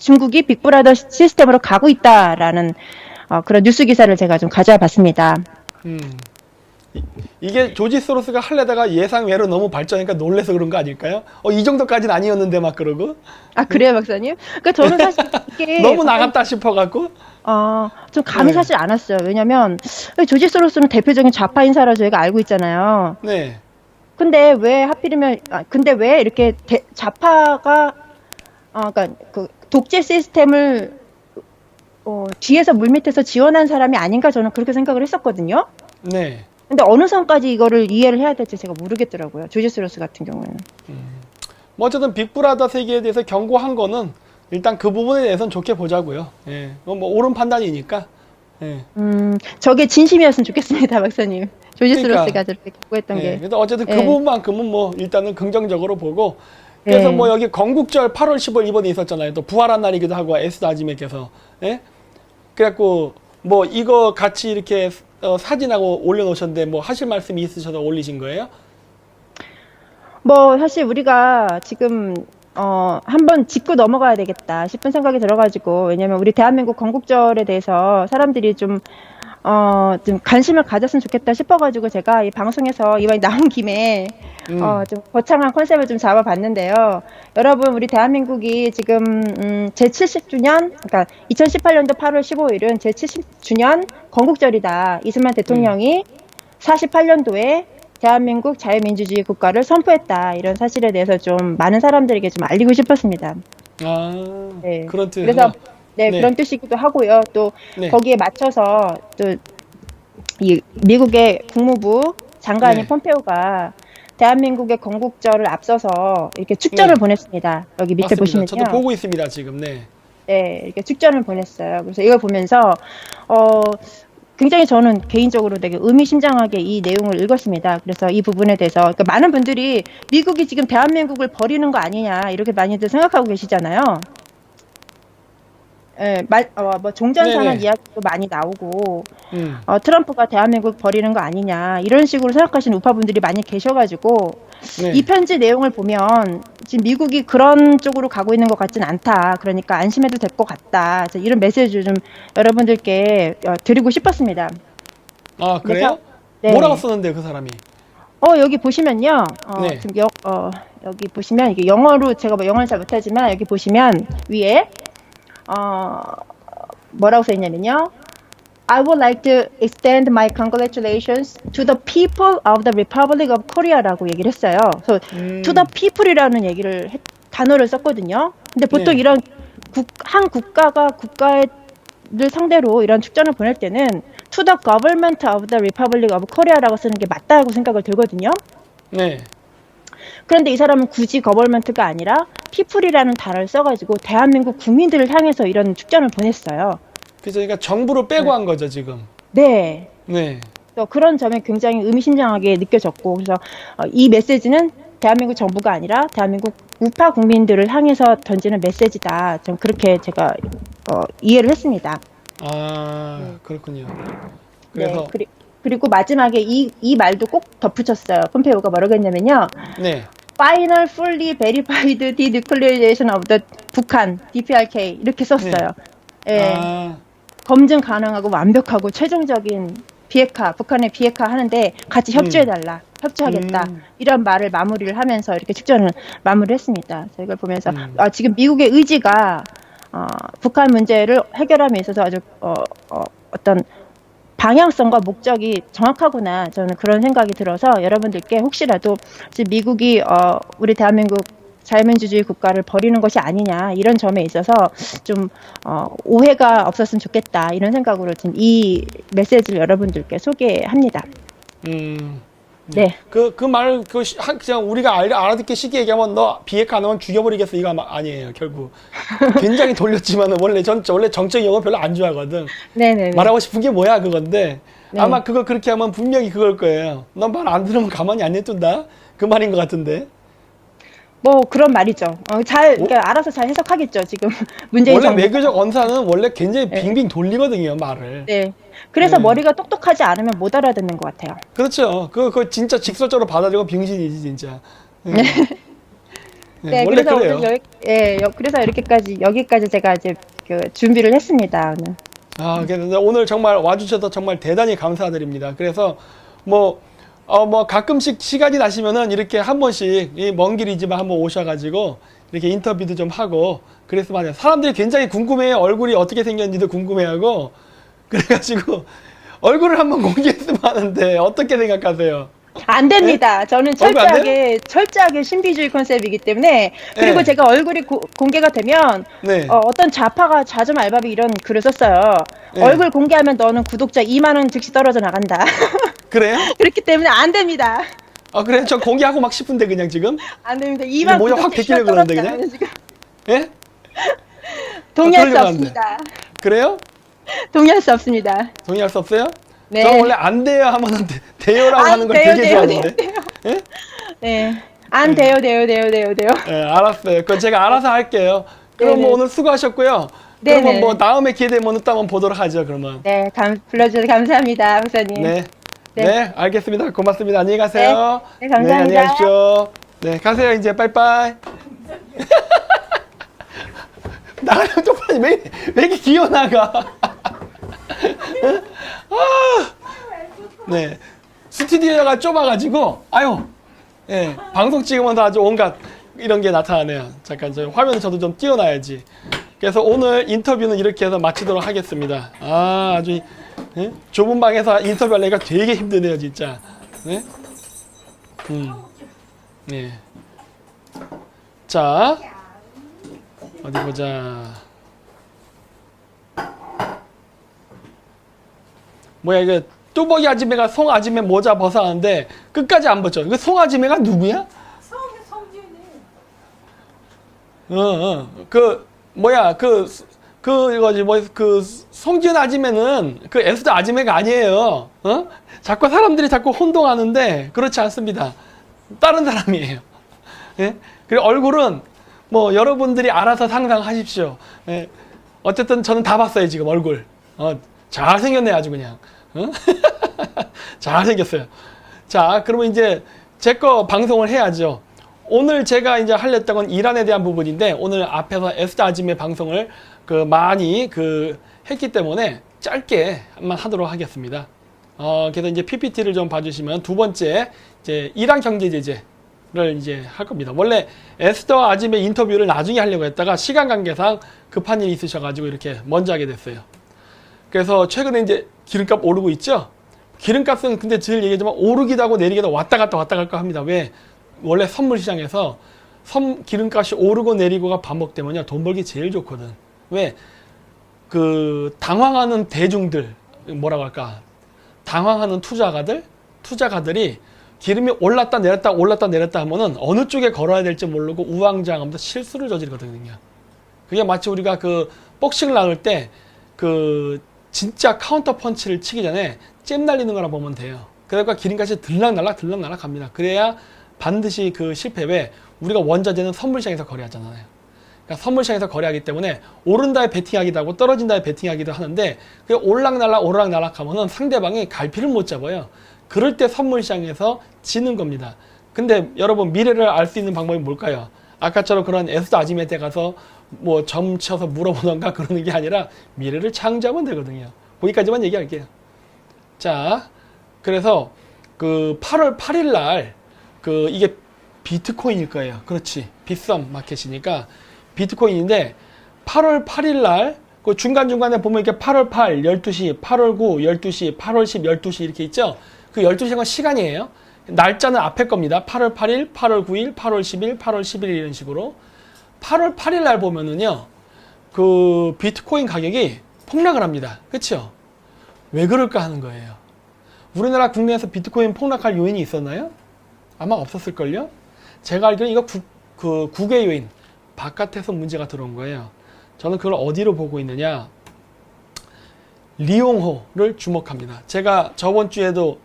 중국이 빅브라더 시스템으로 가고 있다라는 그런 뉴스 기사를 제가 좀 가져와 봤습니다. 이게 조지 소로스가 하려다가 예상외로 너무 발전하니까 놀래서 그런 거 아닐까요? 이 정도까지는 아니었는데 막 그러고. 그래요, 박사님? 그러니까 저는 사실 이게 너무 나갔다 싶어갖고. 좀 감이 사실 안 왔어요. 왜냐면 조지 소로스는 대표적인 좌파 인사라 저희가 알고 있잖아요. 네. 근데 왜 이렇게 좌파가 그러니까 그 독재 시스템을 뒤에서 물밑에서 지원한 사람이 아닌가 저는 그렇게 생각을 했었거든요. 네. 근데 어느 선까지 이거를 이해를 해야 될지 제가 모르겠더라고요. 조지 소로스 같은 경우에는. 뭐 어쨌든 빅브라더 세계에 대해서 경고한 거는 일단 그 부분에 대해서는 좋게 보자고요. 예. 뭐 옳은 판단이니까. 예. 저게 진심이었으면 좋겠습니다, 박사님. 조지 그러니까, 소로스가 저렇게 경고했던 게. 그래서 어쨌든 그 예. 부분만큼은 뭐 일단은 긍정적으로 보고. 그래서 예. 뭐 여기 건국절 8월 15일 이번에 있었잖아요. 또 부활한 날이기도 하고 에스 아지메께서. 예? 그래갖고 뭐 이거 같이 이렇게 사진하고 올려놓으셨는데 뭐 하실 말씀이 있으셔서 올리신 거예요? 뭐 사실 우리가 지금 한번 짚고 넘어가야 되겠다 싶은 생각이 들어가지고, 왜냐면 우리 대한민국 건국절에 대해서 사람들이 좀 관심을 가졌으면 좋겠다 싶어가지고 제가 이 방송에서 이번에 나온 김에 좀 거창한 컨셉을 좀 잡아봤는데요. 여러분, 우리 대한민국이 지금 제70주년, 그러니까 2018년도 8월 15일은 제70주년 건국절이다. 이승만 대통령이 48년도에 대한민국 자유민주주의 국가를 선포했다. 이런 사실에 대해서 좀 많은 사람들에게 좀 알리고 싶었습니다. 아, 네. 그런 뜻. 그래서 네, 네. 그런 뜻이기도 하고요. 또 네. 거기에 맞춰서 또 이 미국의 국무부 장관인 네. 폼페오가 대한민국의 건국절을 앞서서 이렇게 축전을 네. 보냈습니다. 여기 밑에 맞습니다. 보시면요. 저도 보고 있습니다, 지금. 네. 네, 이렇게 축전을 보냈어요. 그래서 이걸 보면서 어, 굉장히 저는 개인적으로 되게 의미심장하게 이 내용을 읽었습니다. 그래서 이 부분에 대해서 그러니까 많은 분들이 미국이 지금 대한민국을 버리는 거 아니냐 이렇게 많이들 생각하고 계시잖아요. 예, 뭐 종전선언 네네. 이야기도 많이 나오고 음. 트럼프가 대한민국 버리는 거 아니냐 이런 식으로 생각하시는 우파분들이 많이 계셔가지고 네. 이 편지 내용을 보면 지금 미국이 그런 쪽으로 가고 있는 것 같진 않다. 그러니까 안심해도 될 것 같다. 그래서 이런 메시지를 좀 여러분들께 드리고 싶었습니다. 아, 그래서 그래요? 네. 뭐라고 썼는데, 그 사람이? 여기 보시면요. 네. 지금 여기 보시면 이게 영어로 제가 뭐 영어를 잘 못하지만 여기 보시면 위에 뭐라고 써 있냐면요. I would like to extend my congratulations to the people of the Republic of Korea라고 얘기를 했어요. 그래서 to the people이라는 단어를 썼거든요. 근데 보통 네. 이런 한 국가를 상대로 이런 축전을 보낼 때는 to the government of the Republic of Korea라고 쓰는 게 맞다고 생각을 들거든요. 네. 그런데 이 사람은 굳이 거벌먼트가 아니라 people이라는 단어를 써가지고 대한민국 국민들을 향해서 이런 축전을 보냈어요. 그래서 그러니까 정부를 빼고 한 거죠, 지금. 네. 네. 그런 점에 굉장히 의미심장하게 느껴졌고, 그래서 이 메시지는 대한민국 정부가 아니라 대한민국 우파 국민들을 향해서 던지는 메시지다. 좀 그렇게 제가 이해를 했습니다. 아, 그렇군요. 그래서 네. 그리고 마지막에 이 말도 꼭 덧붙였어요. 폼페오가 뭐라고 했냐면요. 네. Final fully verified denuclearization of the 북한, DPRK 이렇게 썼어요. 예. 아, 검증 가능하고 완벽하고 최종적인 비핵화, 북한의 비핵화 하는데 같이 협조해달라, 협조하겠다 이런 말을 마무리를 하면서 이렇게 축전을 마무리했습니다. 그래서 이걸 보면서 지금 미국의 의지가 북한 문제를 해결함에 있어서 아주 어떤 방향성과 목적이 정확하구나 저는 그런 생각이 들어서 여러분들께 혹시라도 지금 미국이 우리 대한민국 자유민주주의 국가를 버리는 것이 아니냐 이런 점에 있어서 좀 오해가 없었으면 좋겠다 이런 생각으로 지금 이 메시지를 여러분들께 소개합니다. 네. 그 말, 그냥 우리가 알아듣기 쉽게 얘기하면 너 비핵화 안 하면 죽여버리겠어. 이거 아니에요, 결국. 굉장히 돌렸지만은 원래 정책 용어 별로 안 좋아하거든. 네네. 말하고 싶은 게 뭐야, 그건데. 네. 아마 그걸 그렇게 하면 분명히 그걸 거예요. 너 말 안 들으면 가만히 안 냅둔다? 그 말인 것 같은데. 뭐 그런 말이죠. 그러니까 알아서 잘 해석하겠죠. 지금 문재인 원래 정부. 외교적 언사는 원래 굉장히 빙빙 돌리거든요, 말을. 네. 그래서 네. 머리가 똑똑하지 않으면 못 알아듣는 것 같아요. 그렇죠. 그거 진짜 직설적으로 받아들이고 병신이지, 진짜. 네. 네, 원래 그래서 그래요. 오늘 그래서 여기까지 제가 이제 준비를 했습니다. 오늘. 그래서 오늘 정말 와주셔서 정말 대단히 감사드립니다. 그래서 뭐 가끔씩 시간이 나시면은 이렇게 한 번씩 이 먼 길이지만 한번 오셔가지고 이렇게 인터뷰도 좀 하고 그랬으면 해요. 사람들이 굉장히 궁금해요. 얼굴이 어떻게 생겼는지도 궁금해하고 그래가지고 얼굴을 한번 공개했으면 하는데 어떻게 생각하세요? 안 됩니다. 저는 얼굴 안 철저하게 신비주의 컨셉이기 때문에 그리고 네. 제가 얼굴이 공개가 되면 네. 어떤 좌파가 자좀 알바비 이런 글을 썼어요. 네. 얼굴 공개하면 너는 구독자 2만 원 즉시 떨어져 나간다. 그래요? 그렇기 때문에 안 됩니다. 그래? 저 공개하고 막 싶은데 그냥 지금? 안 됩니다. 2만 뭐냐, 확 구독자 베끼려고 그러는데, 떨어져 그냥? 나가면 지금 예? 동의할 수 그러려고 하는데. 없습니다. 그래요? 동의할 수 없습니다. 동의할 수 없어요? 네. 저 원래 안 돼요 하면은 돼요라고 안 하는 걸 돼요, 되게 돼요, 좋아하는데. 예? 네. 안 돼요. 네, 알았어요. 그건 제가 알아서 할게요. 그럼 네네. 뭐 오늘 수고하셨고요. 그러면 네네. 뭐 다음에 기회 되면 또 한번 보도록 하죠, 그러면. 네, 불러주셔서 감사합니다, 목사님. 네. 네. 네, 알겠습니다. 고맙습니다. 안녕히 가세요. 네, 감사합니다. 안녕히 가십시오. 네, 가세요, 이제. 빠이빠이. 나가면 쪽팔리 왜 이렇게 기어나가? 네. 스튜디오가 좁아가지고, 예, 방송 찍으면 아주 온갖 이런 게 나타나네요. 잠깐, 화면 저도 좀 띄워놔야지. 그래서 오늘 인터뷰는 이렇게 해서 마치도록 하겠습니다. 아주 좁은 방에서 인터뷰하려니까 되게 힘드네요, 진짜. 네? 예. 자, 어디 보자. 뭐야, 이거 뚜벅이 아지매가 송 아지매 모자 벗어하는데 끝까지 안 벗죠. 이거 송 아지매가 누구야? 성지은이. 이거지, 송지은 아지매는 그 에스더 아지매가 아니에요. 자꾸 사람들이 자꾸 혼동하는데, 그렇지 않습니다. 다른 사람이에요. 예? 그리고 얼굴은 뭐 여러분들이 알아서 상상하십시오. 예? 어쨌든 저는 다 봤어요, 지금 얼굴. 잘생겼네, 아주 그냥. 잘생겼어요. 자, 그러면 이제 제 거 방송을 해야죠. 오늘 제가 이제 하려던 건 이란에 대한 부분인데, 오늘 앞에서 에스더 아지매 방송을 많이 했기 때문에 짧게 한번 하도록 하겠습니다. 그래서 이제 PPT를 좀 봐주시면 두 번째, 이제 이란 경제 제재를 이제 할 겁니다. 원래 에스더 아지매 인터뷰를 나중에 하려고 했다가 시간 관계상 급한 일이 있으셔가지고 이렇게 먼저 하게 됐어요. 그래서 최근에 이제 기름값 오르고 있죠? 기름값은 근데 늘 얘기하지만 오르기도 하고 내리기도 왔다 갔다 합니다. 왜? 원래 선물 시장에서 기름값이 오르고 내리고가 반복되면요, 돈 벌기 제일 좋거든. 왜? 당황하는 대중들, 뭐라고 할까? 당황하는 투자가들이 기름이 올랐다 내렸다 하면은 어느 쪽에 걸어야 될지 모르고 우왕좌왕하면서 실수를 저지르거든요. 그게 마치 우리가 복싱을 나눌 때 진짜 카운터 펀치를 치기 전에 잼 날리는 거라 보면 돼요. 그러니까 기름값이 들락날락 갑니다. 그래야 반드시 실패. 왜? 우리가 원자재는 선물시장에서 거래하잖아요. 그러니까 선물시장에서 거래하기 때문에 오른다에 베팅하기도 하고 떨어진다에 베팅하기도 하는데, 오르락날락 하면은 상대방이 갈피를 못 잡아요. 그럴 때 선물시장에서 지는 겁니다. 근데 여러분, 미래를 알 수 있는 방법이 뭘까요? 아까처럼 그런 에스더 아지매 때 가서 뭐 점쳐서 물어보던가 그러는 게 아니라 미래를 창조하면 되거든요. 거기까지만 얘기할게요. 자, 그래서 8월 8일 날 이게 비트코인일 거예요. 그렇지. 빗썸 마켓이니까 비트코인인데, 8월 8일 날 중간중간에 보면 이렇게 8월 8, 12시, 8월 9, 12시, 8월 10, 12시 이렇게 있죠? 12시간 시간이에요. 날짜는 앞에 겁니다. 8월 8일, 8월 9일, 8월 10일, 8월 11일 이런 식으로. 8월 8일 날 보면은요, 비트코인 가격이 폭락을 합니다. 그쵸? 왜 그럴까 하는 거예요. 우리나라 국내에서 비트코인 폭락할 요인이 있었나요? 아마 없었을걸요? 제가 알기로는 이거 국외 요인, 바깥에서 문제가 들어온 거예요. 저는 그걸 어디로 보고 있느냐? 리용호를 주목합니다. 제가 저번 주에도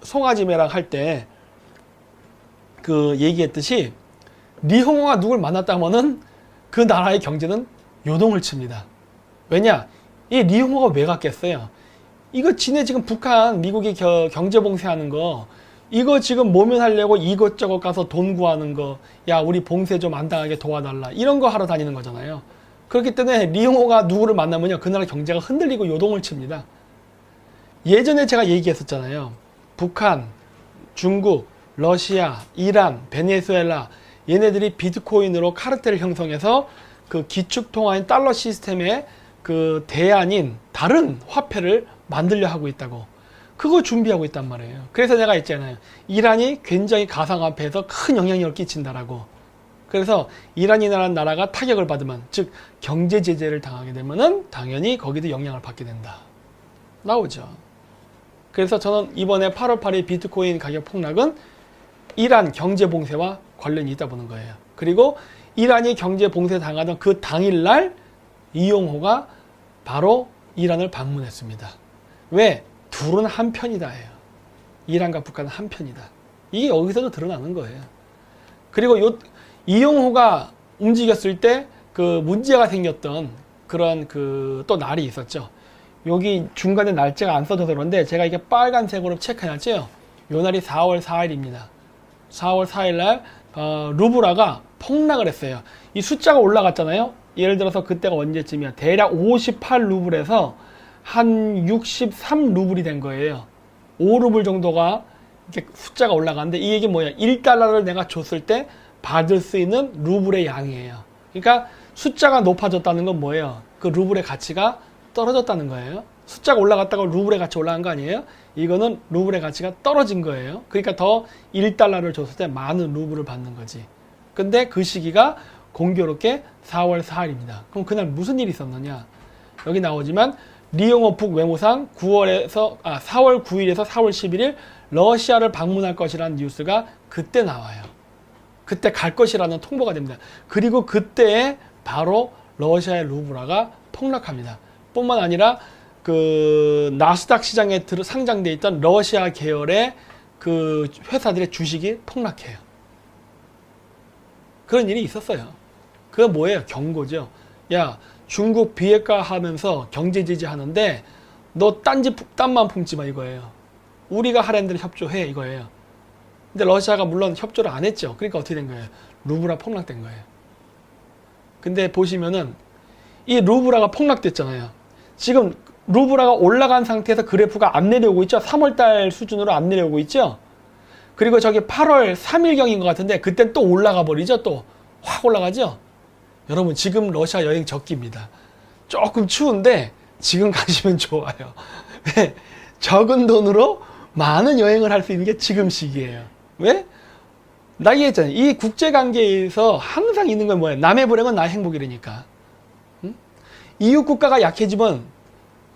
송아지매랑 할 때 얘기했듯이, 리홍호가 누굴 만났다 하면은 그 나라의 경제는 요동을 칩니다. 왜냐? 이 리홍호가 왜 갔겠어요? 이거 지네 지금 북한, 미국이 경제 봉쇄하는 거, 이거 지금 모면하려고 이것저것 가서 돈 구하는 거, 야, 우리 봉쇄 좀 안 당하게 도와달라, 이런 거 하러 다니는 거잖아요. 그렇기 때문에 리홍호가 누구를 만나면요, 그 나라 경제가 흔들리고 요동을 칩니다. 예전에 제가 얘기했었잖아요. 북한, 중국, 러시아, 이란, 베네수엘라, 얘네들이 비트코인으로 카르텔을 형성해서 기축통화인 달러 시스템의 대안인 다른 화폐를 만들려 하고 있다고. 그거 준비하고 있단 말이에요. 그래서 제가 했잖아요. 이란이 굉장히 가상화폐에서 큰 영향력을 끼친다라고. 그래서 이란이라는 나라가 타격을 받으면, 즉 경제 제재를 당하게 되면은 당연히 거기도 영향을 받게 된다. 나오죠. 그래서 저는 이번에 8월 8일 비트코인 가격 폭락은 이란 경제 봉쇄와 관련이 있다 보는 거예요. 그리고 이란이 경제 봉쇄 당하던 그 당일날 이용호가 바로 이란을 방문했습니다. 왜? 둘은 한편이다예요. 이란과 북한은 한편이다. 이게 여기서도 드러나는 거예요. 그리고 이용호가 움직였을 때 문제가 생겼던 그런 또 날이 있었죠. 여기 중간에 날짜가 안 써져서 그런데 제가 이게 빨간색으로 체크해놨죠. 요 날이 4월 4일입니다. 4월 4일 날 루블화가 폭락을 했어요. 이 숫자가 올라갔잖아요. 예를 들어서 그때가 언제쯤이야? 대략 58루블에서 한 63루블이 된 거예요. 5루블 정도가 이렇게 숫자가 올라가는데, 이 얘기 뭐야? 1달러를 내가 줬을 때 받을 수 있는 루블의 양이에요. 그러니까 숫자가 높아졌다는 건 뭐예요? 그 루블의 가치가 떨어졌다는 거예요. 숫자가 올라갔다가 루블의 가치 올라간 거 아니에요? 이거는 루블의 가치가 떨어진 거예요. 그러니까 더 1달러를 줬을 때 많은 루블을 받는 거지. 근데 그 시기가 공교롭게 4월 4일입니다. 그럼 그날 무슨 일이 있었느냐? 여기 나오지만 리용호 북 외무상 4월 9일에서 4월 11일 러시아를 방문할 것이라는 뉴스가 그때 나와요. 그때 갈 것이라는 통보가 됩니다. 그리고 그때에 바로 러시아의 루블화가 폭락합니다. 뿐만 아니라 그 나스닥 시장에 상장돼 있던 러시아 계열의 그 회사들의 주식이 폭락해요. 그런 일이 있었어요. 그거 뭐예요? 경고죠. 야, 중국 비핵화 하면서 경제 제재 하는데 너 딴만 품지 마 이거예요. 우리가 하라는 대로 협조해 이거예요. 근데 러시아가 물론 협조를 안 했죠. 그러니까 어떻게 된 거예요? 루블화 폭락된 거예요. 근데 보시면은 이 루블화가 폭락됐잖아요. 지금 루블화가 올라간 상태에서 그래프가 안 내려오고 있죠. 3월달 수준으로 안 내려오고 있죠. 그리고 저기 8월 3일경인 것 같은데 그땐 또 올라가 버리죠. 또 확 올라가죠. 여러분 지금 러시아 여행 적기입니다. 조금 추운데 지금 가시면 좋아요. 왜? 적은 돈으로 많은 여행을 할 수 있는 게 지금 시기예요. 왜? 나 얘기했잖아요. 이 국제관계에서 항상 있는 건 뭐예요? 남의 불행은 나의 행복이라니까. 응? 이웃 국가가 약해지면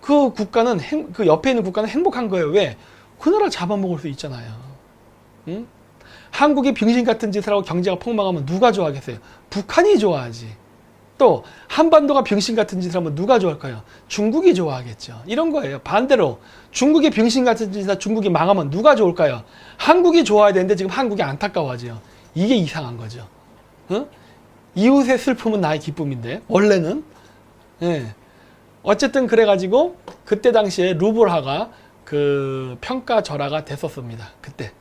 그 국가는 그 옆에 있는 국가는 행복한 거예요. 왜? 그 나라 잡아먹을 수 있잖아요. 응? 한국이 병신 같은 짓을 하고 경제가 폭망하면 누가 좋아하겠어요? 북한이 좋아하지. 또 한반도가 병신 같은 짓을 하면 누가 좋아할까요? 중국이 좋아하겠죠. 이런 거예요. 반대로 중국이 병신 같은 짓을 하다 중국이 망하면 누가 좋을까요? 한국이 좋아야 되는데 지금 한국이 안타까워하죠. 이게 이상한 거죠. 응? 이웃의 슬픔은 나의 기쁨인데 원래는. 예. 어쨌든 그래가지고 그때 당시에 루블화가 그 평가절하가 됐었습니다. 그때.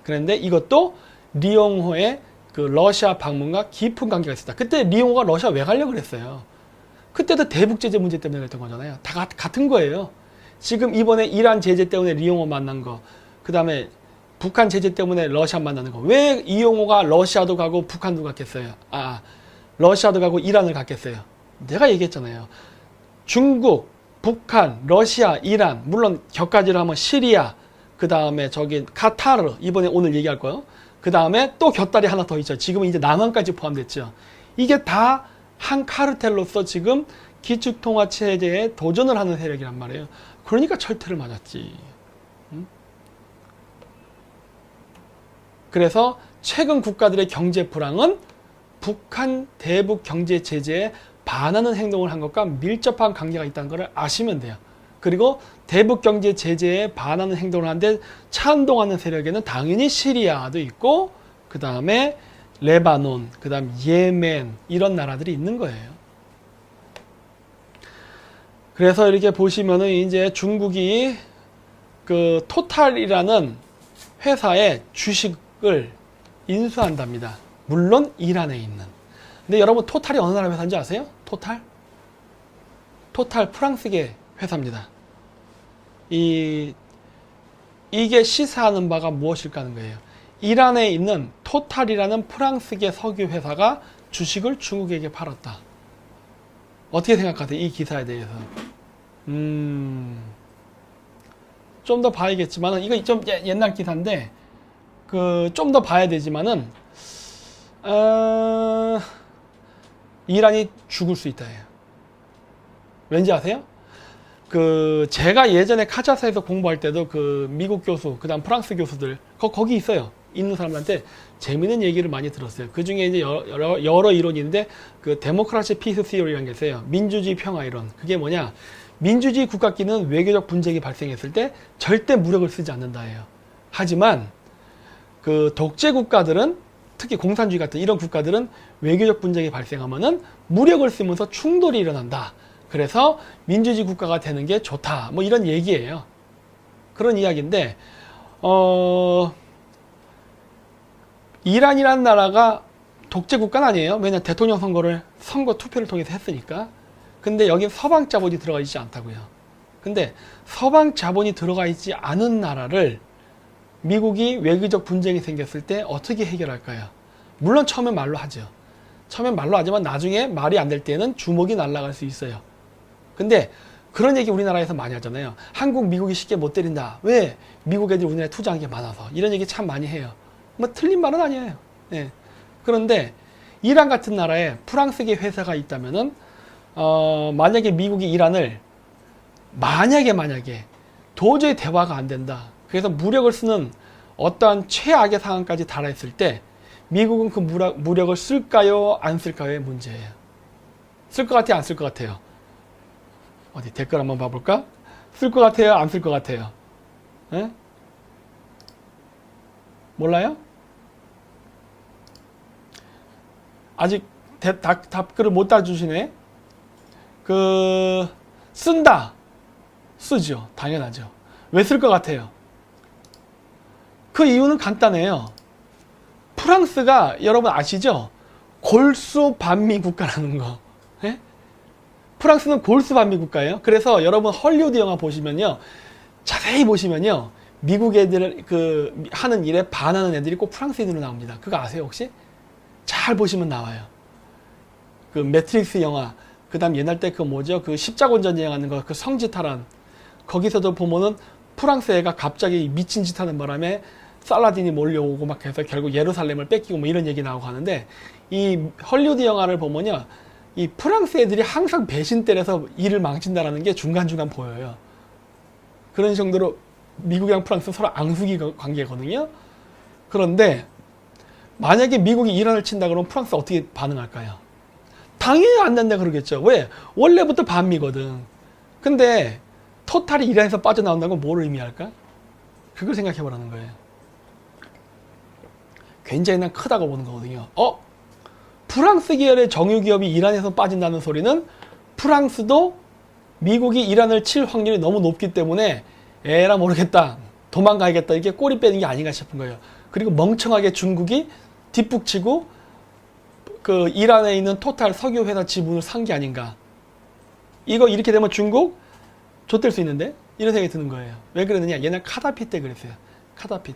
그런데 이것도 리용호의 그 러시아 방문과 깊은 관계가 있었다. 그때 리용호가 러시아 왜 가려고 그랬어요? 그때도 대북 제재 문제 때문에 그랬던 거잖아요. 다 같은 거예요. 지금 이번에 이란 제재 때문에 리용호 만난 거, 그 다음에 북한 제재 때문에 러시아 만나는 거. 왜 이용호가 러시아도 가고 북한도 갔겠어요? 러시아도 가고 이란을 갔겠어요? 내가 얘기했잖아요. 중국, 북한, 러시아, 이란, 물론 격가지로 하면 시리아, 그 다음에 저기 카타르, 이번에 오늘 얘기할 거예요. 그 다음에 또 곁다리 하나 더 있죠. 지금은 이제 남한까지 포함됐죠. 이게 다 한 카르텔로서 지금 기축통화체제에 도전을 하는 세력이란 말이에요. 그러니까 철퇴를 맞았지. 그래서 최근 국가들의 경제 불황은 북한 대북 경제 제재에 반하는 행동을 한 것과 밀접한 관계가 있다는 것을 아시면 돼요. 그리고 대북 경제 제재에 반하는 행동을 하는데 찬동하는 세력에는 당연히 시리아도 있고 그 다음에 레바논, 그 다음 예멘 이런 나라들이 있는 거예요. 그래서 이렇게 보시면은 이제 중국이 그 토탈이라는 회사의 주식을 인수한답니다. 물론 이란에 있는. 근데 여러분 토탈이 어느 나라 회사인지 아세요? 토탈 프랑스계 회사입니다. 이게 시사하는 바가 무엇일까 하는 거예요. 이란에 있는 토탈이라는 프랑스계 석유 회사가 주식을 중국에게 팔았다. 어떻게 생각하세요? 이 기사에 대해서. 좀 더 봐야겠지만은 이거 좀 옛날 기사인데 그 좀 더 봐야 되지만은 이란이 죽을 수 있다 해요. 왠지 아세요? 그 제가 예전에 카자흐에서 공부할 때도 그 미국 교수, 그다음 프랑스 교수들 거기 있어요. 있는 사람들한테 재미있는 얘기를 많이 들었어요. 그 중에 이제 여러 이론이 있는데 그 데모크라시 피스 시어리라는 게 있어요. 민주주의 평화 이론. 그게 뭐냐? 민주주의 국가끼리는 외교적 분쟁이 발생했을 때 절대 무력을 쓰지 않는다예요. 하지만 그 독재 국가들은 특히 공산주의 같은 이런 국가들은 외교적 분쟁이 발생하면은 무력을 쓰면서 충돌이 일어난다. 그래서 민주주의 국가가 되는 게 좋다. 뭐 이런 얘기예요. 그런 이야기인데 이란이라는 나라가 독재 국가는 아니에요. 왜냐하면 대통령 선거 투표를 통해서 했으니까. 근데 여기 서방 자본이 들어가 있지 않다고요. 근데 서방 자본이 들어가 있지 않은 나라를 미국이 외교적 분쟁이 생겼을 때 어떻게 해결할까요? 물론 처음엔 말로 하죠. 처음엔 말로 하지만 나중에 말이 안 될 때는 주먹이 날아갈 수 있어요. 근데 그런 얘기 우리나라에서 많이 하잖아요. 한국, 미국이 쉽게 못 때린다. 왜? 미국 애들이 우리나라에 투자한 게 많아서. 이런 얘기 참 많이 해요. 뭐 틀린 말은 아니에요. 예. 그런데 이란 같은 나라에 프랑스계 회사가 있다면은 만약에 미국이 이란을 만약에 도저히 대화가 안 된다. 그래서 무력을 쓰는 어떠한 최악의 상황까지 달하했을 때 미국은 그 무력을 쓸까요? 안 쓸까요의 문제예요. 쓸 것 같아요? 안 쓸 것 같아요? 어디 댓글 한번 봐볼까? 쓸 것 같아요? 안 쓸 것 같아요? 에? 몰라요? 아직 답글을 못 따주시네. 쓴다. 쓰죠. 당연하죠. 왜 쓸 것 같아요? 그 이유는 간단해요. 프랑스가 여러분 아시죠? 골수 반미 국가라는 거. 예? 프랑스는 골수 반미 국가예요. 그래서 여러분 헐리우드 영화 보시면요. 자세히 보시면요. 미국 애들 하는 일에 반하는 애들이 꼭 프랑스 애들로 나옵니다. 그거 아세요 혹시? 잘 보시면 나와요. 그 매트릭스 영화, 그 다음 옛날 때 그 십자군 전쟁하는 거, 그 성지탈환. 거기서도 보면은 프랑스 애가 갑자기 미친 짓 하는 바람에 살라딘이 몰려오고 막 해서 결국 예루살렘을 뺏기고 뭐 이런 얘기 나오고 하는데, 이 헐리우드 영화를 보면요. 이 프랑스 애들이 항상 배신 때려서 일을 망친다라는 게 중간중간 보여요. 그런 정도로 미국이랑 프랑스는 서로 앙숙이 관계거든요. 그런데 만약에 미국이 이란을 친다 그러면 프랑스 어떻게 반응할까요? 당연히 안 된다 그러겠죠. 왜? 원래부터 반미거든. 근데 토탈이 이란에서 빠져나온다는 건 뭘 의미할까? 그걸 생각해 보라는 거예요. 굉장히 난 크다고 보는 거거든요. 프랑스 계열의 정유기업이 이란에서 빠진다는 소리는 프랑스도 미국이 이란을 칠 확률이 너무 높기 때문에 에라 모르겠다, 도망가야겠다, 이게 꼬리 빼는 게 아닌가 싶은 거예요. 그리고 멍청하게 중국이 뒷북치고 그 이란에 있는 토탈 석유 회사 지분을 산 게 아닌가. 이거 이렇게 되면 중국 좆될 수 있는데, 이런 생각이 드는 거예요. 왜 그러느냐? 옛날 카다피 때 그랬어요. 카다피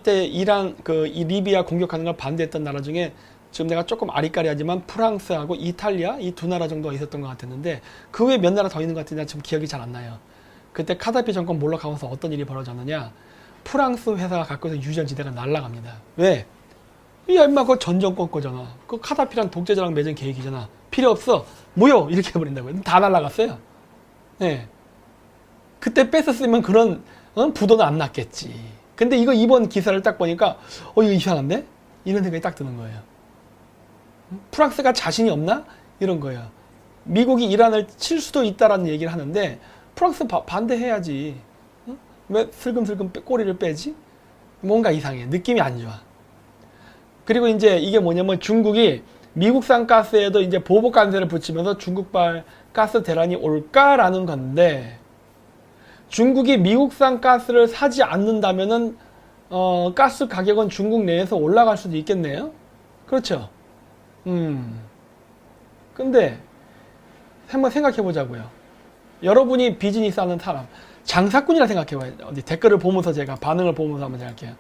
때 이란 이 리비아 공격하는 걸 반대했던 나라 중에 지금 내가 조금 아리까리하지만 프랑스하고 이탈리아 이 두 나라 정도가 있었던 것 같았는데, 그 외에 몇 나라 더 있는 것 같은데 지금 기억이 잘 안 나요. 그때 카다피 정권 몰락하면서 어떤 일이 벌어졌느냐? 프랑스 회사가 갖고 있는 유전지대가 날아갑니다. 왜? 야 임마 그거 전 정권 거잖아. 그 카다피랑 독재자랑 맺은 계획이잖아. 필요 없어. 무효! 이렇게 해버린다고요. 다 날아갔어요. 네. 그때 뺐었으면 그런 부도는 안 났겠지. 근데 이번 기사를 딱 보니까 이거 이상한데? 이런 생각이 딱 드는 거예요. 프랑스가 자신이 없나? 이런 거예요. 미국이 이란을 칠 수도 있다라는 얘기를 하는데 프랑스 반대해야지. 왜 슬금슬금 꼬리를 빼지? 뭔가 이상해. 느낌이 안 좋아. 그리고 이제 이게 뭐냐면 중국이 미국산 가스에도 이제 보복 관세를 붙이면서 중국발 가스 대란이 올까라는 건데, 중국이 미국산 가스를 사지 않는다면은 가스 가격은 중국 내에서 올라갈 수도 있겠네요. 그렇죠. 근데 한번 생각해 보자고요. 여러분이 비즈니스 하는 사람, 장사꾼이라 생각해 봐요. 어디 댓글을 보면서 제가 반응을 보면서 한번 생각해요.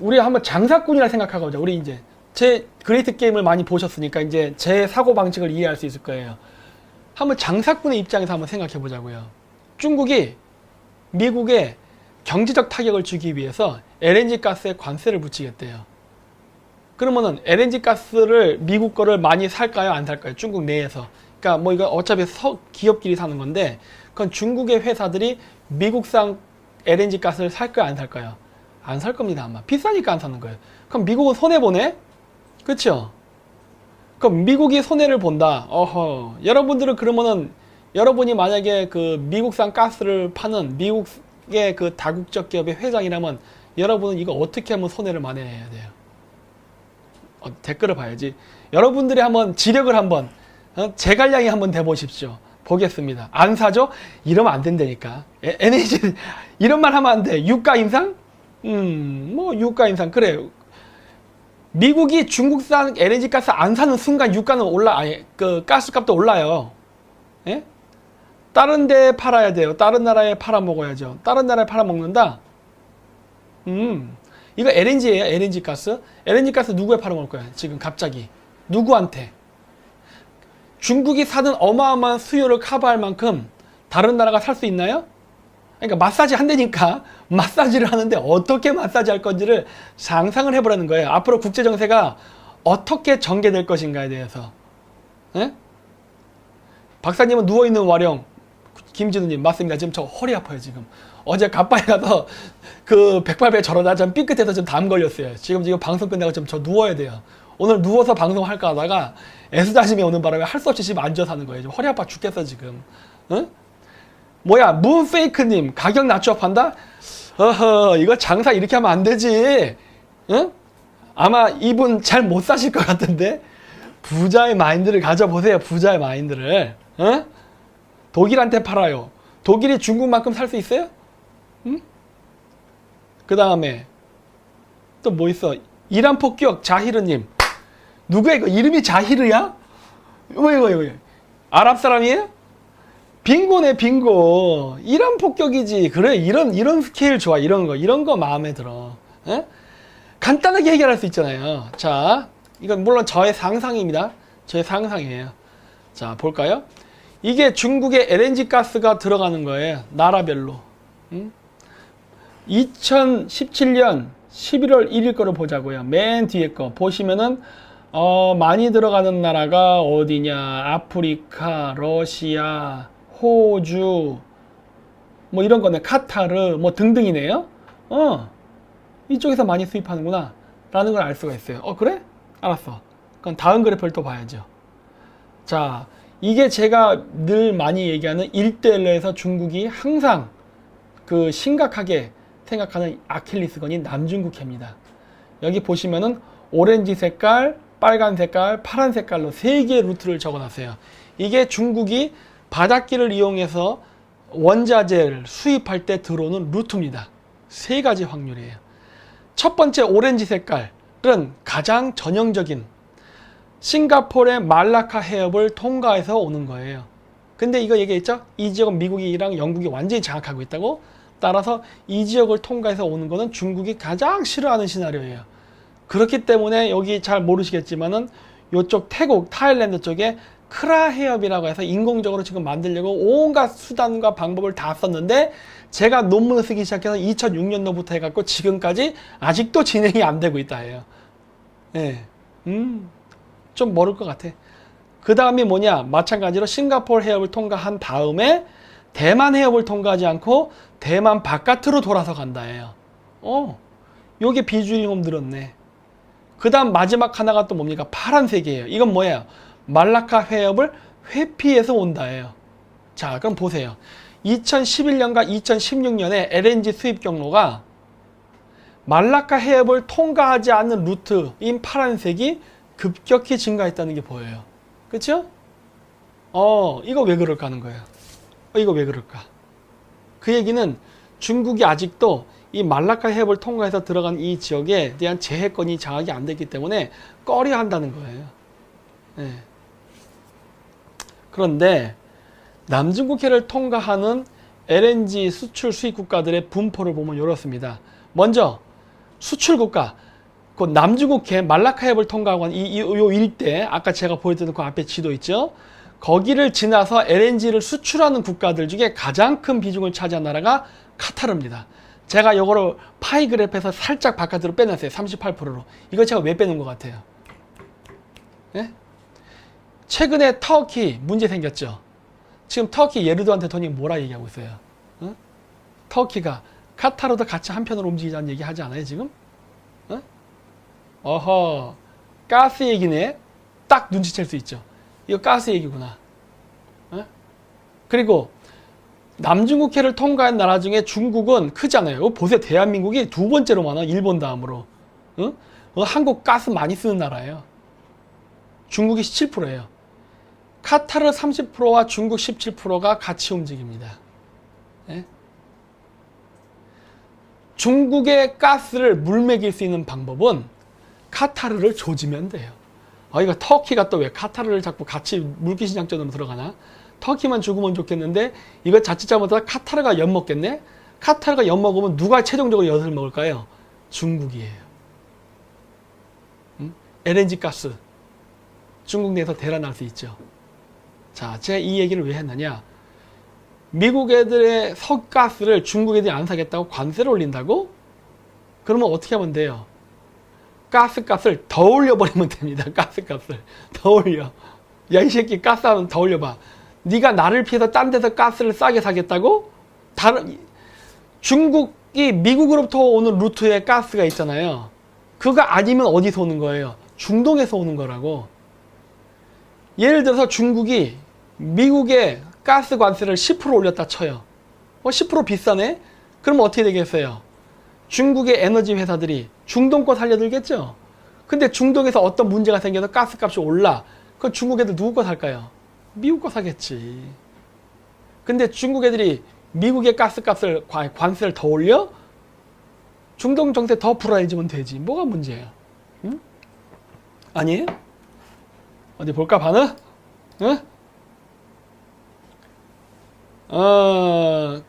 우리 한번 장사꾼이라 생각하고 보자. 우리 이제 제 그레이트 게임을 많이 보셨으니까 이제 제 사고 방식을 이해할 수 있을 거예요. 한번 장사꾼의 입장에서 한번 생각해 보자고요. 중국이 미국에 경제적 타격을 주기 위해서 LNG 가스에 관세를 붙이겠대요. 그러면은 LNG 가스를 미국 거를 많이 살까요? 안 살까요? 중국 내에서. 그러니까 뭐 이거 어차피 기업끼리 사는 건데, 그건 중국의 회사들이 미국산 LNG 가스를 살까요? 안 살까요? 안 살 겁니다. 아마 비싸니까 안 사는 거예요. 그럼 미국은 손해보네? 그렇죠? 그럼 미국이 손해를 본다. 여러분들은 그러면은 여러분이 만약에 그 미국산 가스를 파는 미국의 그 다국적 기업의 회장이라면 여러분은 이거 어떻게 하면 손해를 만회해야 돼요? 댓글을 봐야지. 여러분들이 한번 지력을 한번 제갈량이 한번 돼보십시오. 보겠습니다. 안 사죠? 이러면 안 된다니까. NH 이런 말 하면 안 돼. 유가 인상? 뭐 유가 인상. 그래. 미국이 중국산 LNG 가스 안 사는 순간 유가는 그 가스 값도 올라요. 예? 다른 데에 팔아야 돼요. 다른 나라에 팔아 먹어야죠. 다른 나라에 팔아 먹는다? 이거 LNG예요. LNG 가스. LNG 가스 누구에 팔아 먹을 거야? 지금 갑자기. 누구한테? 중국이 사는 어마어마한 수요를 커버할 만큼 다른 나라가 살 수 있나요? 그러니까 마사지 한다니까 마사지를 하는데 어떻게 마사지 할 건지를 상상을 해보라는 거예요. 앞으로 국제정세가 어떻게 전개될 것인가에 대해서. 예? 박사님은 누워있는 와령, 김진우님 맞습니다. 지금 저 허리 아파요 지금. 어제 갑바에 가서 그 108배 저러다 좀 삐끗해서 좀 담 걸렸어요. 지금 방송 끝나고 좀 저 누워야 돼요. 오늘 누워서 방송할까 하다가 애수다심이 오는 바람에 할 수 없이 지금 앉아서 하는 거예요. 지금 허리 아파 죽겠어 지금. 응? 뭐야 문페이크님 가격 낮춰 판다? 어허 이거 장사 이렇게 하면 안 되지. 응? 아마 이분 잘 못 사실 것 같은데 부자의 마인드를 가져보세요. 부자의 마인드를. 응? 독일한테 팔아요. 독일이 중국만큼 살 수 있어요? 응? 그 다음에 또 뭐 있어? 이란 폭격 자히르님. 누구야 이거? 이름이 자히르야? 이거 아랍 사람이에요? 빙고네 빙고. 이란 폭격이지. 그래 이런 스케일 좋아. 이런 거 마음에 들어. 에? 간단하게 해결할 수 있잖아요. 자 이건 물론 저의 상상입니다. 저의 상상이에요. 자 볼까요? 이게 중국의 LNG 가스가 들어가는 거예요. 나라별로. 2017년 11월 1일 거를 보자고요. 맨 뒤에 거 보시면은 많이 들어가는 나라가 어디냐? 아프리카, 러시아, 호주, 뭐 이런 거네. 카타르, 뭐 등등이네요. 이쪽에서 많이 수입하는구나. 라는 걸 알 수가 있어요. 그래? 알았어. 그럼 다음 그래프를 또 봐야죠. 자, 이게 제가 늘 많이 얘기하는 1대1에서 중국이 항상 그 심각하게 생각하는 아킬리스건이 남중국해입니다. 여기 보시면은 오렌지 색깔, 빨간 색깔, 파란 색깔로 세 개의 루트를 적어놨어요. 이게 중국이 바닷길을 이용해서 원자재를 수입할 때 들어오는 루트입니다. 세 가지 확률이에요. 첫 번째 오렌지 색깔은 가장 전형적인 싱가포르의 말라카 해협을 통과해서 오는 거예요. 근데 이거 얘기했죠? 이 지역은 미국이랑 영국이 완전히 장악하고 있다고? 따라서 이 지역을 통과해서 오는 거는 중국이 가장 싫어하는 시나리오예요. 그렇기 때문에 여기 잘 모르시겠지만은 이쪽 태국, 타일랜드 쪽에 크라 해협이라고 해서 인공적으로 지금 만들려고 온갖 수단과 방법을 다 썼는데 제가 논문을 쓰기 시작해서 2006년도부터 해갖고 지금까지 아직도 진행이 안 되고 있다 해요. 예. 좀 멀을 것 같아. 그 다음이 뭐냐? 마찬가지로 싱가포르 해협을 통과한 다음에 대만 해협을 통과하지 않고 대만 바깥으로 돌아서 간다 해요. 요게 비주얼이 좀 늘었네. 그 다음 마지막 하나가 또 뭡니까? 파란색이에요. 이건 뭐예요? 말라카 해협을 회피해서 온다 해요. 자, 그럼 보세요. 2011년과 2016년에 LNG 수입 경로가 말라카 해협을 통과하지 않는 루트인 파란색이 급격히 증가했다는 게 보여요. 그렇죠? 이거 왜 그럴까 하는 거예요. 이거 왜 그럴까? 그 얘기는 중국이 아직도 이 말라카 해협을 통과해서 들어간 이 지역에 대한 재해권이 장악이 안 됐기 때문에 꺼려 한다는 거예요. 네. 그런데 남중국해를 통과하는 LNG 수출 수입 국가들의 분포를 보면 이렇습니다. 먼저 수출 국가, 그 남중국해 말라카 해협을 통과하고 요 일대, 아까 제가 보여드린 그 앞에 지도 있죠? 거기를 지나서 LNG를 수출하는 국가들 중에 가장 큰 비중을 차지한 나라가 카타르입니다. 제가 이거를 파이 그래프에서 살짝 바깥으로 빼놨어요. 38%로. 이거 제가 왜 빼는 것 같아요? 네? 최근에 터키 문제 생겼죠. 지금 터키 예르도안 대통령이 뭐라 얘기하고 있어요? 터키가 카타르도 같이 한편으로 움직이자는 얘기 하지 않아요 지금? 어허, 가스 얘기네. 딱 눈치챌 수 있죠. 이거 가스 얘기구나. 그리고 남중국해를 통과한 나라 중에 중국은 크잖아요. 이거 보세요. 대한민국이 두 번째로 많아. 일본 다음으로. 한국 가스 많이 쓰는 나라예요. 중국이 17%예요. 카타르 30%와 중국 17%가 같이 움직입니다. 네? 중국의 가스를 물먹일 수 있는 방법은 카타르를 조지면 돼요. 이거 터키가 또 왜 카타르를 자꾸 같이 물귀신장전으로 들어가나? 터키만 죽으면 좋겠는데 이거 자칫 잘못하다 카타르가 엿먹겠네? 카타르가 엿먹으면 누가 최종적으로 엿을 먹을까요? 중국이에요. LNG 가스 중국 내에서 대란할 수 있죠. 자, 제가 이 얘기를 왜 했느냐? 미국 애들의 석가스를 중국 애들이 안 사겠다고 관세를 올린다고? 그러면 어떻게 하면 돼요? 가스값을 더 올려버리면 됩니다. 가스값을 더 올려. 야, 이 새끼 가스 하면 더 올려봐. 네가 나를 피해서 딴 데서 가스를 싸게 사겠다고? 중국이 미국으로부터 오는 루트에 가스가 있잖아요. 그거 아니면 어디서 오는 거예요? 중동에서 오는 거라고. 예를 들어서 중국이 미국에 가스 관세를 10% 올렸다 쳐요. 10% 비싸네? 그러면 어떻게 되겠어요? 중국의 에너지 회사들이 중동 거 살려들겠죠? 근데 중동에서 어떤 문제가 생겨서 가스 값이 올라. 그럼 중국 애들 누구 거 살까요? 미국 거 사겠지. 근데 중국 애들이 미국의 가스 값을, 관세를 더 올려? 중동 정세 더 불안해지면 되지. 뭐가 문제야? 응? 아니에요? 어디 볼까, 반응? 응?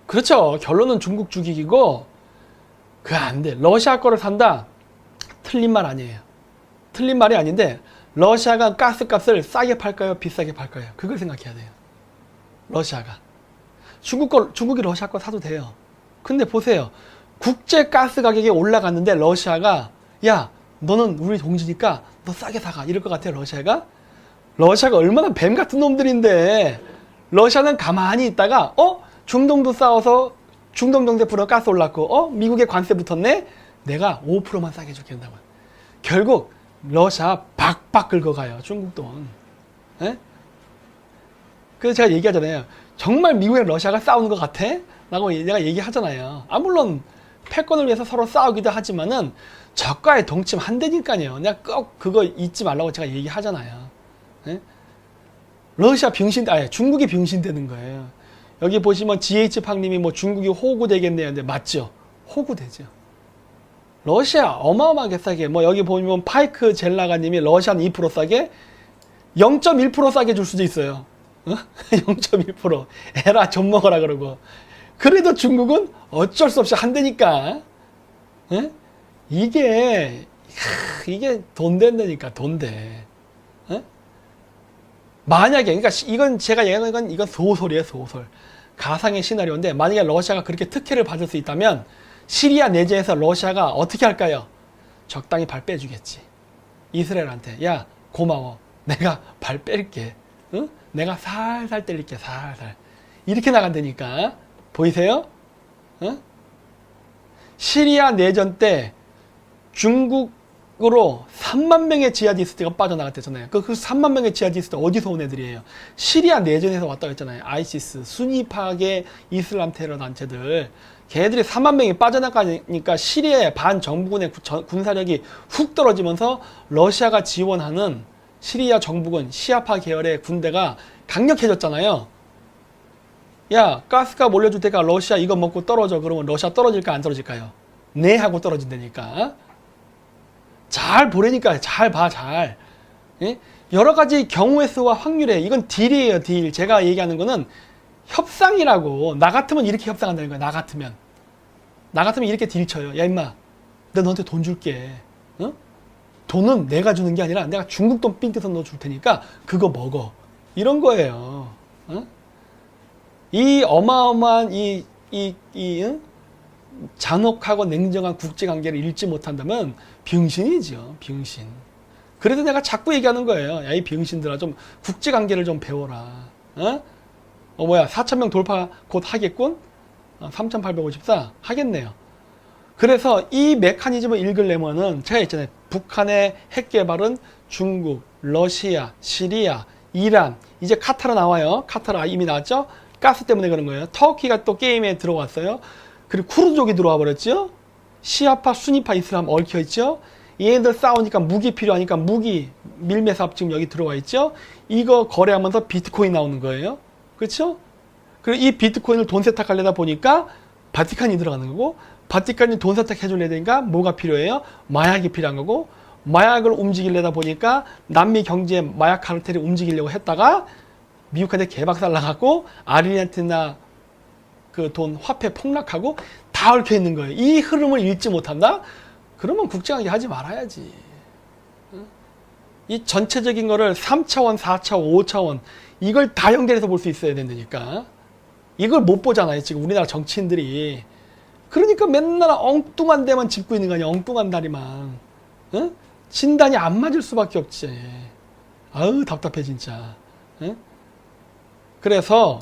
그렇죠. 결론은 중국 죽이기고, 그거 안 돼. 러시아 거를 산다? 틀린 말 아니에요. 틀린 말이 아닌데, 러시아가 가스 값을 싸게 팔까요? 비싸게 팔까요? 그걸 생각해야 돼요. 러시아가. 중국이 러시아 거 사도 돼요. 근데 보세요. 국제 가스 가격이 올라갔는데, 러시아가, 야, 너는 우리 동지니까 너 싸게 사가. 이럴 것 같아요, 러시아가? 러시아가 얼마나 뱀 같은 놈들인데, 러시아는 가만히 있다가, 중동도 싸워서 중동 정세 풀어 가스 올랐고, 미국에 관세 붙었네? 내가 5%만 싸게 줄게 한다고. 결국, 러시아 박박 긁어가요, 중국 돈. 에? 그래서 제가 얘기하잖아요. 정말 미국이랑 러시아가 싸우는 것 같아? 라고 내가 얘기하잖아요. 물론, 패권을 위해서 서로 싸우기도 하지만은, 저가의 동침 한대니까요. 내가 꼭 그거 잊지 말라고 제가 얘기하잖아요. 에? 러시아 중국이 병신되는 거예요. 여기 보시면 GH팍님이 뭐 중국이 호구 되겠네요. 근데 맞죠? 호구 되죠. 러시아 어마어마하게 싸게, 뭐 여기 보면 파이크 젤라가님이 러시아는 2% 싸게, 0.1% 싸게 줄 수도 있어요. 0.1%. 에라 좀 먹어라 그러고. 그래도 중국은 어쩔 수 없이 한대니까. 이게 돈 된다니까, 돈 돼. 만약에, 그러니까 이건 제가 얘기하는 건 이건 소설이에요, 소설. 가상의 시나리오인데, 만약에 러시아가 그렇게 특혜를 받을 수 있다면, 시리아 내전에서 러시아가 어떻게 할까요? 적당히 발 빼주겠지. 이스라엘한테, 야, 고마워. 내가 발 뺄게. 응? 내가 살살 때릴게, 살살. 이렇게 나간다니까. 보이세요? 응? 시리아 내전 때 중국으로 3만 명의 지하디스트가 빠져나갔대잖아요. 그 3만 명의 지하디스트 어디서 온 애들이에요? 시리아 내전에서 왔다고 했잖아요. 아이시스, 순위파계 이슬람 테러 단체들. 걔들이 3만 명이 빠져나가니까 시리아의 반정부군의 군사력이 훅 떨어지면서 러시아가 지원하는 시리아 정부군 시아파 계열의 군대가 강력해졌잖아요. 야, 가스값 올려줄 테니까 러시아 이거 먹고 떨어져. 그러면 러시아 떨어질까 안 떨어질까요? 네 하고 떨어진다니까. 잘 보라니까. 잘 봐, 잘. 예? 여러 가지 경우의 수와 확률에 이건 딜이에요, 딜. 제가 얘기하는 거는 협상이라고. 나 같으면 이렇게 협상한다는 거야. 나 같으면 이렇게 딜 쳐요. 야, 임마, 내가 너한테 돈 줄게. 돈은 내가 주는 게 아니라 내가 중국 돈 삥 뜯어서 너 줄 테니까 그거 먹어. 이런 거예요. 이 어마어마한 잔혹하고 냉정한 국제관계를 읽지 못한다면 병신이죠, 병신. 그래도 내가 자꾸 얘기하는 거예요. 야, 이 병신들아, 좀 국제관계를 좀 배워라. 4,000명 돌파 곧 하겠군? 3,854 하겠네요. 그래서 이 메커니즘을 읽으려면은 제가 있잖아요. 북한의 핵 개발은 중국, 러시아, 시리아, 이란, 이제 카타르 나와요. 카타르 이미 나왔죠? 가스 때문에 그런 거예요. 터키가 또 게임에 들어왔어요. 그리고 쿠르족이 들어와 버렸죠? 시아파, 순위파 이슬람 얽혀 있죠? 얘네들 싸우니까 무기 필요하니까 무기, 밀매사업 지금 여기 들어와 있죠? 이거 거래하면서 비트코인 나오는 거예요. 그렇죠? 그리고 이 비트코인을 돈 세탁하려다 보니까 바티칸이 들어가는 거고, 바티칸이 돈 세탁해주려야 되니까 뭐가 필요해요? 마약이 필요한 거고, 마약을 움직이려다 보니까 남미 경제 마약 카르텔이 움직이려고 했다가 미국한테 개박살 나갖고 아르헨티나 그 돈 화폐 폭락하고 다 얽혀 있는 거예요. 이 흐름을 읽지 못한다? 그러면 국제관계 하지 말아야지. 이 전체적인 거를 3차원, 4차원, 5차원 이걸 다 연결해서 볼 수 있어야 된다니까. 이걸 못 보잖아요. 지금 우리나라 정치인들이. 그러니까 맨날 엉뚱한 데만 짚고 있는 거 아니야. 엉뚱한 다리만. 응? 진단이 안 맞을 수밖에 없지. 아우 답답해 진짜. 응? 그래서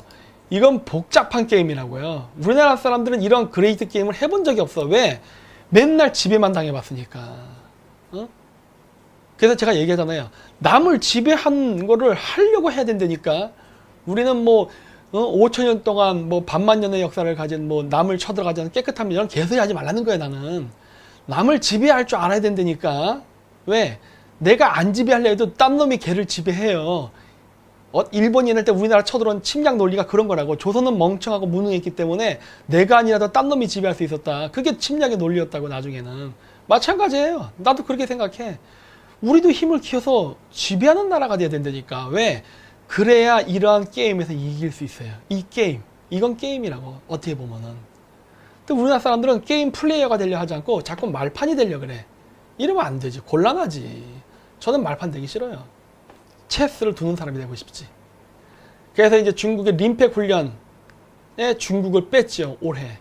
이건 복잡한 게임이라고요. 우리나라 사람들은 이런 그레이트 게임을 해본 적이 없어. 왜? 맨날 지배만 당해봤으니까. 어? 그래서 제가 얘기하잖아요. 남을 지배한 거를 하려고 해야 된다니까. 우리는 뭐 5천년 동안 뭐 반만 년의 역사를 가진 뭐 남을 쳐들어가지 않은 깨끗한 이런 개소리 하지 말라는 거야. 나는 남을 지배할 줄 알아야 된다니까. 왜? 내가 안 지배하려 해도 딴 놈이 걔를 지배해요. 일본이 옛날 때 우리나라 쳐들어온 침략 논리가 그런 거라고. 조선은 멍청하고 무능했기 때문에 내가 아니라도 딴 놈이 지배할 수 있었다. 그게 침략의 논리였다고. 나중에는 마찬가지예요. 나도 그렇게 생각해. 우리도 힘을 키워서 지배하는 나라가 돼야 된다니까. 왜? 그래야 이러한 게임에서 이길 수 있어요. 이 게임, 이건 게임이라고. 어떻게 보면은. 근데 우리나라 사람들은 게임 플레이어가 되려 하지 않고 자꾸 말판이 되려 그래. 이러면 안 되지. 곤란하지. 저는 말판 되기 싫어요. 체스를 두는 사람이 되고 싶지. 그래서 이제 중국의 림팩 훈련에 중국을 뺐죠. 올해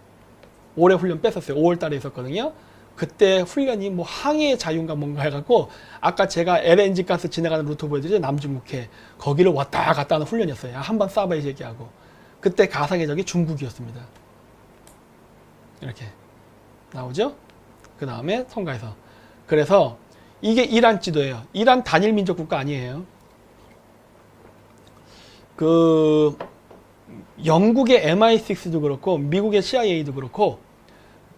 훈련 뺐었어요. 5월 달에 있었거든요. 그때 훈련이 뭐 항해의 자유인가 뭔가 해갖고, 아까 제가 LNG 가스 지나가는 루트 보여드리죠. 남중국해. 거기를 왔다 갔다 하는 훈련이었어요. 한번 쏴봐야지 얘기하고. 그때 가상의 적이 중국이었습니다. 이렇게 나오죠. 그 다음에 통과해서. 그래서 이게 이란 지도예요. 이란 단일 민족 국가 아니에요. 그 영국의 MI6도 그렇고 미국의 CIA도 그렇고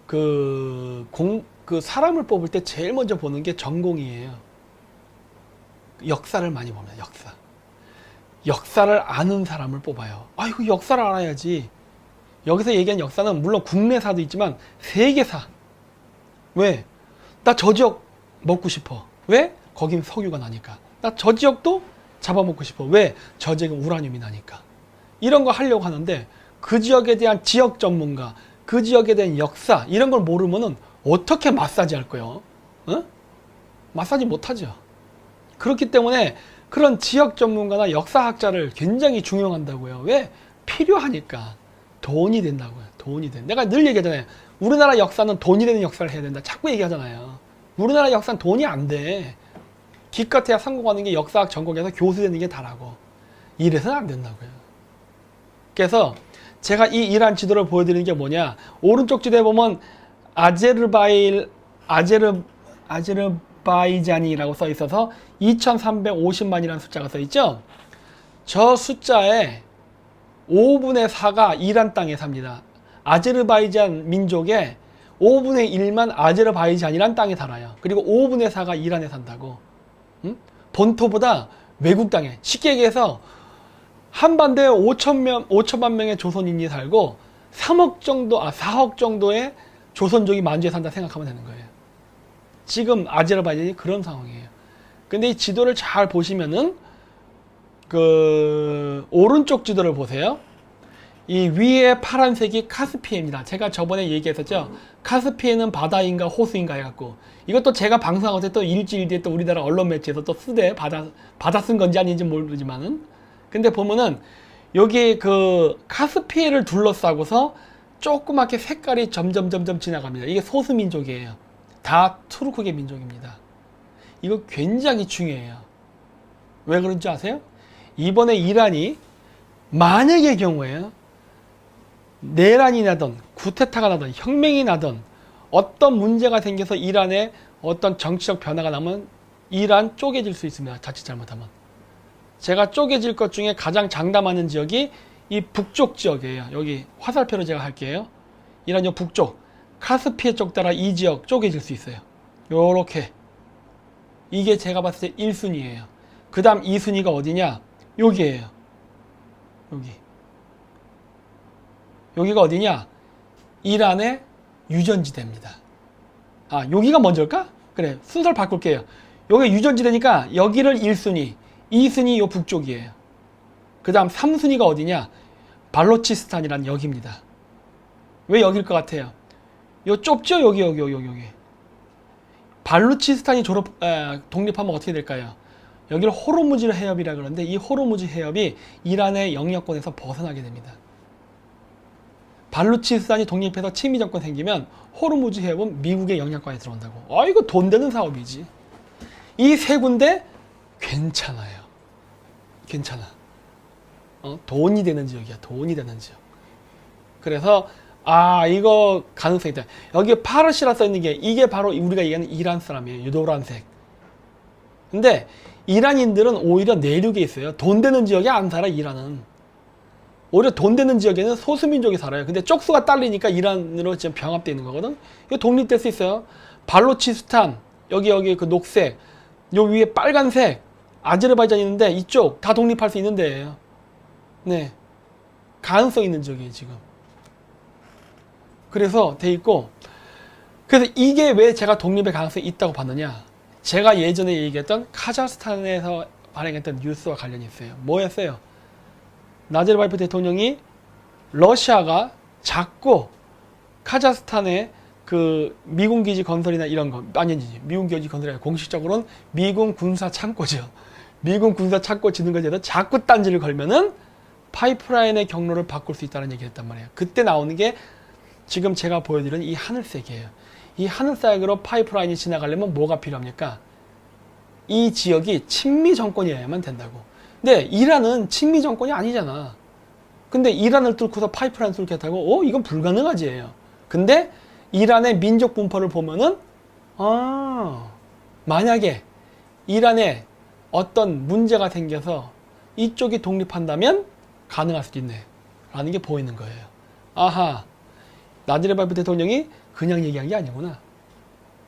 그 사람을 뽑을 때 제일 먼저 보는 게 전공이에요. 역사를 많이 봅니다. 역사를 아는 사람을 뽑아요. 아이고 역사를 알아야지. 여기서 얘기한 역사는 물론 국내사도 있지만 세계사. 왜? 나 저 지역 먹고 싶어. 왜? 거긴 석유가 나니까. 나 저 지역도 잡아먹고 싶어. 왜? 저 지역은 우라늄이 나니까. 이런 거 하려고 하는데 그 지역에 대한 지역 전문가, 그 지역에 대한 역사 이런 걸 모르면은 어떻게 마사지 할 거예요? 어? 마사지 못하죠. 그렇기 때문에 그런 지역 전문가나 역사학자를 굉장히 중용한다고요. 왜? 필요하니까. 돈이 된다고요. 돈이 된. 내가 늘 얘기하잖아요. 우리나라 역사는 돈이 되는 역사를 해야 된다. 자꾸 얘기하잖아요. 우리나라 역사는 돈이 안 돼. 기껏해야 성공하는 게 역사학 전공에서 교수 되는 게 다라고. 이래서는 안 된다고요. 그래서 제가 이 이란 지도를 보여드리는 게 뭐냐. 오른쪽 지도에 보면 아제르바이잔이라고 써 있어서 2350만이라는 숫자가 써 있죠. 저 숫자에 5분의 4가 이란 땅에 삽니다. 아제르바이잔 민족의 5분의 1만 아제르바이잔이란 땅에 살아요. 그리고 5분의 4가 이란에 산다고. 응? 본토보다 외국 땅에. 쉽게 얘기해서 한반도에 5천만 명의 조선인이 살고 4억 정도의 조선족이 만주에 산다 생각하면 되는 거예요. 지금 아제르바이잔이 그런 상황이에요. 근데 이 지도를 잘 보시면은 그 오른쪽 지도를 보세요. 이 위에 파란색이 카스피해입니다. 제가 저번에 얘기했었죠. 카스피해는 바다인가 호수인가 해갖고 이것도 제가 방송하고 또 일주일 뒤에 또 우리나라 언론 매체에서 또 쓰대. 바다 쓴 건지 아닌지 모르지만은. 근데 보면은 여기 그 카스피해를 둘러싸고서 조그맣게 색깔이 점점 지나갑니다. 이게 소수민족이에요. 다 투르크계 민족입니다. 이거 굉장히 중요해요. 왜 그런지 아세요? 이번에 이란이 만약의 경우에요. 내란이 나든 쿠데타가 나든 혁명이 나든 어떤 문제가 생겨서 이란에 어떤 정치적 변화가 나면 이란 쪼개질 수 있습니다. 자칫 잘못하면. 제가 쪼개질 것 중에 가장 장담하는 지역이 이 북쪽 지역이에요. 여기 화살표로 제가 할게요. 이란 요 북쪽 카스피해 쪽 따라 이 지역 쪼개질 수 있어요. 요렇게. 이게 제가 봤을 때 1순위예요. 그 다음 2순위가 어디냐? 여기에요. 여기가 어디냐? 이란의 유전지대입니다. 아, 여기가 먼저일까? 그래, 순서를 바꿀게요. 여기 유전지대니까 여기를 1순위, 2순위 요 북쪽이에요. 그 다음 3순위가 어디냐? 발로치스탄이라는 여기입니다. 왜 여길 것 같아요? 요 좁죠? 여기. 발루치스탄이 독립하면 어떻게 될까요? 여기를 호르무즈 해협이라 그러는데 이 호르무즈 해협이 이란의 영역권에서 벗어나게 됩니다. 발루치스탄이 독립해서 친미 정권 생기면 호르무즈 해협은 미국의 영향권에 들어온다고. 이거 돈 되는 사업이지. 이 세 군데 괜찮아요. 괜찮아. 돈이 되는 지역이야. 돈이 되는 지역. 그래서 이거 가능성이 있다. 여기에 파르시라 써있는 게 이게 바로 우리가 얘기하는 이란 사람이에요. 노란색. 근데 이란인들은 오히려 내륙에 있어요. 돈 되는 지역에 안 살아. 이란은 오히려 돈 되는 지역에는 소수민족이 살아요. 근데 쪽수가 딸리니까 이란으로 지금 병합되어 있는 거거든. 이거 독립될 수 있어요. 발로치스탄 여기 그 녹색, 요 위에 빨간색 아제르바이잔 있는데 이쪽 다 독립할 수 있는 데예요. 네, 가능성 있는 지역이에요 지금. 그래서 돼 있고, 그래서 이게 왜 제가 독립의 가능성이 있다고 봤느냐? 제가 예전에 얘기했던 카자흐스탄에서 발행했던 뉴스와 관련이 있어요. 뭐였어요? 나제르바예프 대통령이 러시아가 자꾸 카자흐스탄에 그 미군 기지 건설이나 이런 거, 아니지, 미군 기지 건설이 아니라 공식적으로는 미군 군사 창고죠. 미군 군사 창고 짓는 것에 대해서 자꾸 딴지를 걸면은 파이프라인의 경로를 바꿀 수 있다는 얘기를 했단 말이에요. 그때 나오는 게 지금 제가 보여드리는 이 하늘색이에요. 이 하늘색으로 파이프라인이 지나가려면 뭐가 필요합니까? 이 지역이 친미 정권이어야만 된다고. 근데 이란은 친미 정권이 아니잖아. 근데 이란을 뚫고서 파이프라인 뚫겠다고? 이건 불가능하지예요. 근데 이란의 민족 분포를 보면은 만약에 이란에 어떤 문제가 생겨서 이쪽이 독립한다면 가능할 수도 있네 라는 게 보이는 거예요. 아하, 나제르바예프 대통령이 그냥 얘기한 게 아니구나.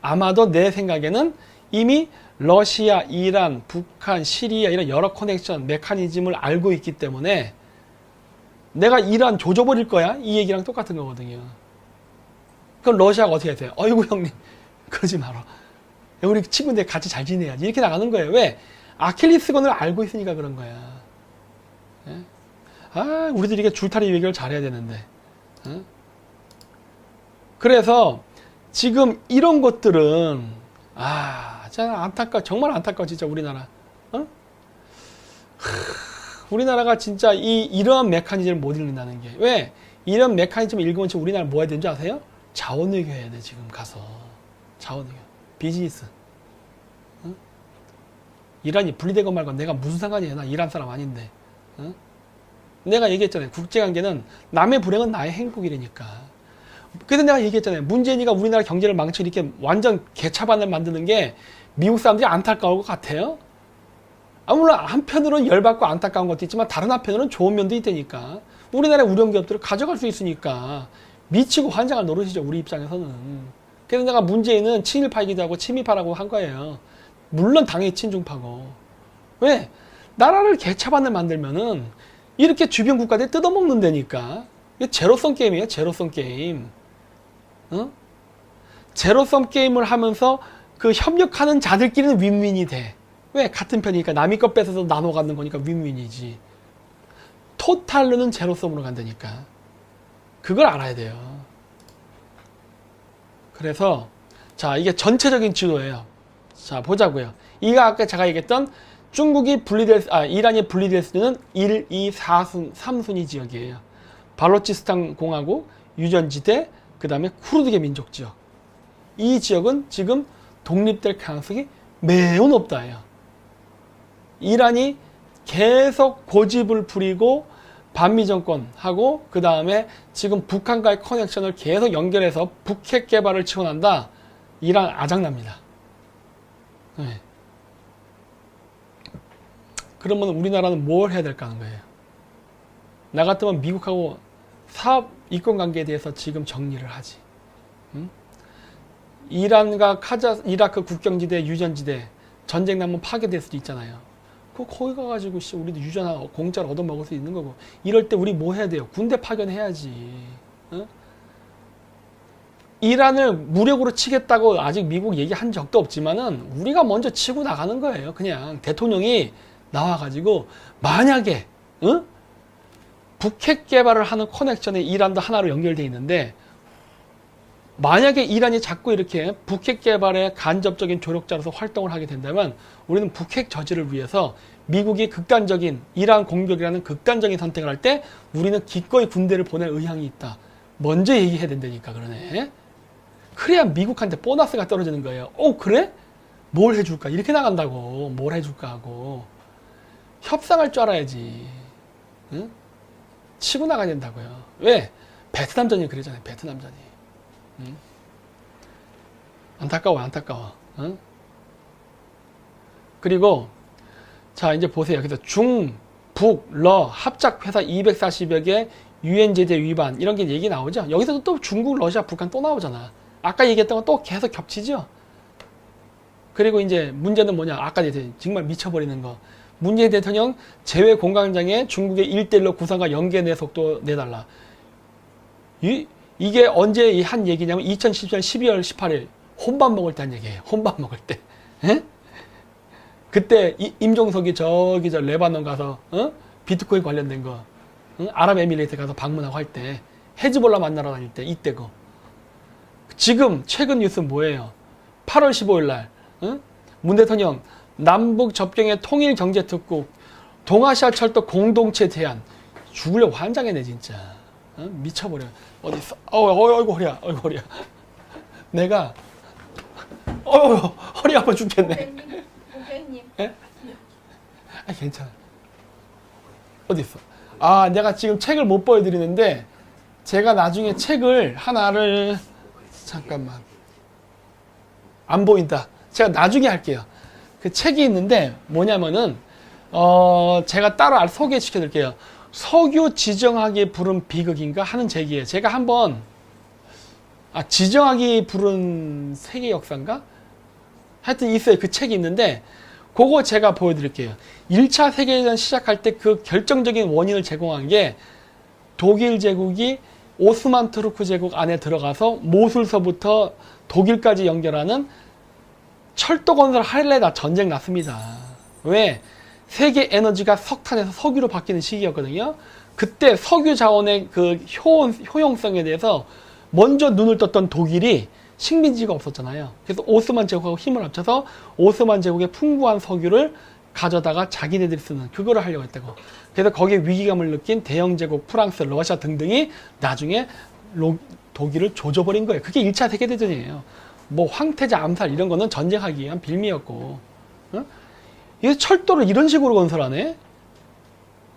아마도 내 생각에는 이미 러시아, 이란, 북한, 시리아 이런 여러 커넥션 메커니즘을 알고 있기 때문에 내가 이란 조져버릴 거야 이 얘기랑 똑같은 거거든요. 그럼 러시아가 어떻게 했어요? 어이구 형님 그러지 마라. 우리 친구들 같이 잘 지내야지 이렇게 나가는 거예요. 왜? 아킬리스건을 알고 있으니까 그런 거야. 예? 우리들이 이게 줄타리 외교를 잘해야 되는데. 그래서 지금 이런 것들은 진짜 안타까워. 정말 안타까워 진짜 우리나라. 우리나라가 진짜 이러한 메커니즘을 못 읽는다는 게. 왜? 이런 메커니즘을 읽으면 지금 우리나라 뭐 해야 되는지 아세요? 자원외교 해야 돼 지금 가서. 자원외교. 비즈니스. 이란이 분리되건 말건 내가 무슨 상관이야. 나 이란 사람 아닌데. 내가 얘기했잖아요. 국제관계는 남의 불행은 나의 행복이라니까. 그래서 내가 얘기했잖아요. 문재인이가 우리나라 경제를 망쳐 이렇게 완전 개차반을 만드는 게 미국 사람들이 안타까울 것 같아요. 물론 한편으로는 열받고 안타까운 것도 있지만 다른 한편으로는 좋은 면도 있다니까. 우리나라의 우량기업들을 가져갈 수 있으니까 미치고 환장할 노릇이죠. 우리 입장에서는. 그래서 내가 문재인은 친일파이기도 하고 친미파라고 한 거예요. 물론 당연히 친중파고. 왜? 나라를 개차반을 만들면은 이렇게 주변 국가들이 뜯어먹는다니까. 이게 제로섬 게임이에요. 제로섬 게임. 제로섬 게임을 하면서 그 협력하는 자들끼리는 윈윈이 돼. 왜? 같은 편이니까. 남의 것 뺏어서 나눠 갖는 거니까 윈윈이지. 토탈로는 제로섬으로 간다니까. 그걸 알아야 돼요. 그래서 자, 이게 전체적인 지도예요. 자, 보자고요. 이가 아까 제가 얘기했던 중국이 이란이 분리될 수 있는 1, 2, 4순, 3순위 지역이에요. 발로치스탄 공화국, 유전지대, 그 다음에 쿠르드계 민족 지역. 이 지역은 지금 독립될 가능성이 매우 높다예요. 이란이 계속 고집을 부리고 반미 정권하고 그 다음에 지금 북한과의 커넥션을 계속 연결해서 북핵 개발을 치고 난다. 이란 아작납니다. 네. 그러면 우리나라는 뭘 해야 될까 하는 거예요. 나 같으면 미국하고 사업 이권 관계에 대해서 지금 정리를 하지. 이란과 이라크 국경지대, 유전지대 전쟁 나면 파괴될 수도 있잖아요. 거기 가가지고 우리도 유전하 공짜로 얻어먹을 수 있는 거고. 이럴 때 우리 뭐 해야 돼요? 군대 파견해야지. 이란을 무력으로 치겠다고 아직 미국 얘기한 적도 없지만은 우리가 먼저 치고 나가는 거예요. 그냥 대통령이 나와가지고 만약에 북핵 개발을 하는 커넥션에 이란도 하나로 연결돼 있는데 만약에 이란이 자꾸 이렇게 북핵 개발에 간접적인 조력자로서 활동을 하게 된다면 우리는 북핵 저지를 위해서 미국이 극단적인 이란 공격이라는 극단적인 선택을 할 때 우리는 기꺼이 군대를 보낼 의향이 있다. 먼저 얘기해야 된다니까 그러네. 그래야 미국한테 보너스가 떨어지는 거예요. 그래? 뭘 해줄까? 이렇게 나간다고. 뭘 해줄까 하고. 협상할 줄 알아야지. 응? 치고 나가야 된다고요. 왜? 베트남전이 그러잖아요. 베트남전이. 응? 안타까워. 응? 그리고 자 이제 보세요. 그래서 중, 북, 러 합작회사 240여 개 유엔 제재 위반 이런 게 얘기 나오죠. 여기서도 또 중국, 러시아, 북한 또 나오잖아. 아까 얘기했던 건 또 계속 겹치죠. 그리고 이제 문제는 뭐냐? 아까 이제 정말 미쳐버리는 거. 문재인 대통령 제외 공강장에 중국의 1대1로 구상과 연계 내속도 내달라. 이게 언제 한 얘기냐면 2017년 12월 18일 혼밥 먹을 때 한 얘기예요. 혼밥 먹을 때. 에? 그때 임종석이 저기 저 레바논 가서 비트코인 관련된 거 아랍에미레이트 가서 방문하고 할 때 헤즈볼라 만나러 다닐 때 이때고. 지금 최근 뉴스 뭐예요? 8월 15일 날 문 대통령 남북 접경의 통일경제특국 동아시아 철도 공동체 제안. 죽으려고 환장해내 진짜. 미쳐버려. 어디 있어? 어이구 허리야. 내가 허리 아파 죽겠네. 고객님. 예? 괜찮아. 어디 있어? 내가 지금 책을 못 보여드리는데 제가 나중에 책을 하나를 잠깐만 안 보인다. 제가 나중에 할게요. 그 책이 있는데 뭐냐면은 제가 따로 소개시켜 드릴게요. 석유 지정학이 부른 비극인가 하는 책이에요. 제가 한번 지정학이 부른 세계 역사인가? 하여튼 있어요. 그 책이 있는데 그거 제가 보여드릴게요. 1차 세계대전 시작할 때 그 결정적인 원인을 제공한 게 독일 제국이 오스만 투르크 제국 안에 들어가서 모술서부터 독일까지 연결하는 철도 건설 할래다 전쟁 났습니다. 왜? 세계 에너지가 석탄에서 석유로 바뀌는 시기였거든요. 그때 석유 자원의 그 효용성에 대해서 먼저 눈을 떴던 독일이 식민지가 없었잖아요. 그래서 오스만 제국하고 힘을 합쳐서 오스만 제국의 풍부한 석유를 가져다가 자기네들이 쓰는 그거를 하려고 했다고. 그래서 거기에 위기감을 느낀 대영 제국, 프랑스, 러시아 등등이 나중에 독일을 조져버린 거예요. 그게 1차 세계대전이에요. 뭐 황태자 암살 이런 거는 전쟁하기 위한 빌미였고. 이 철도를 이런 식으로 건설하네?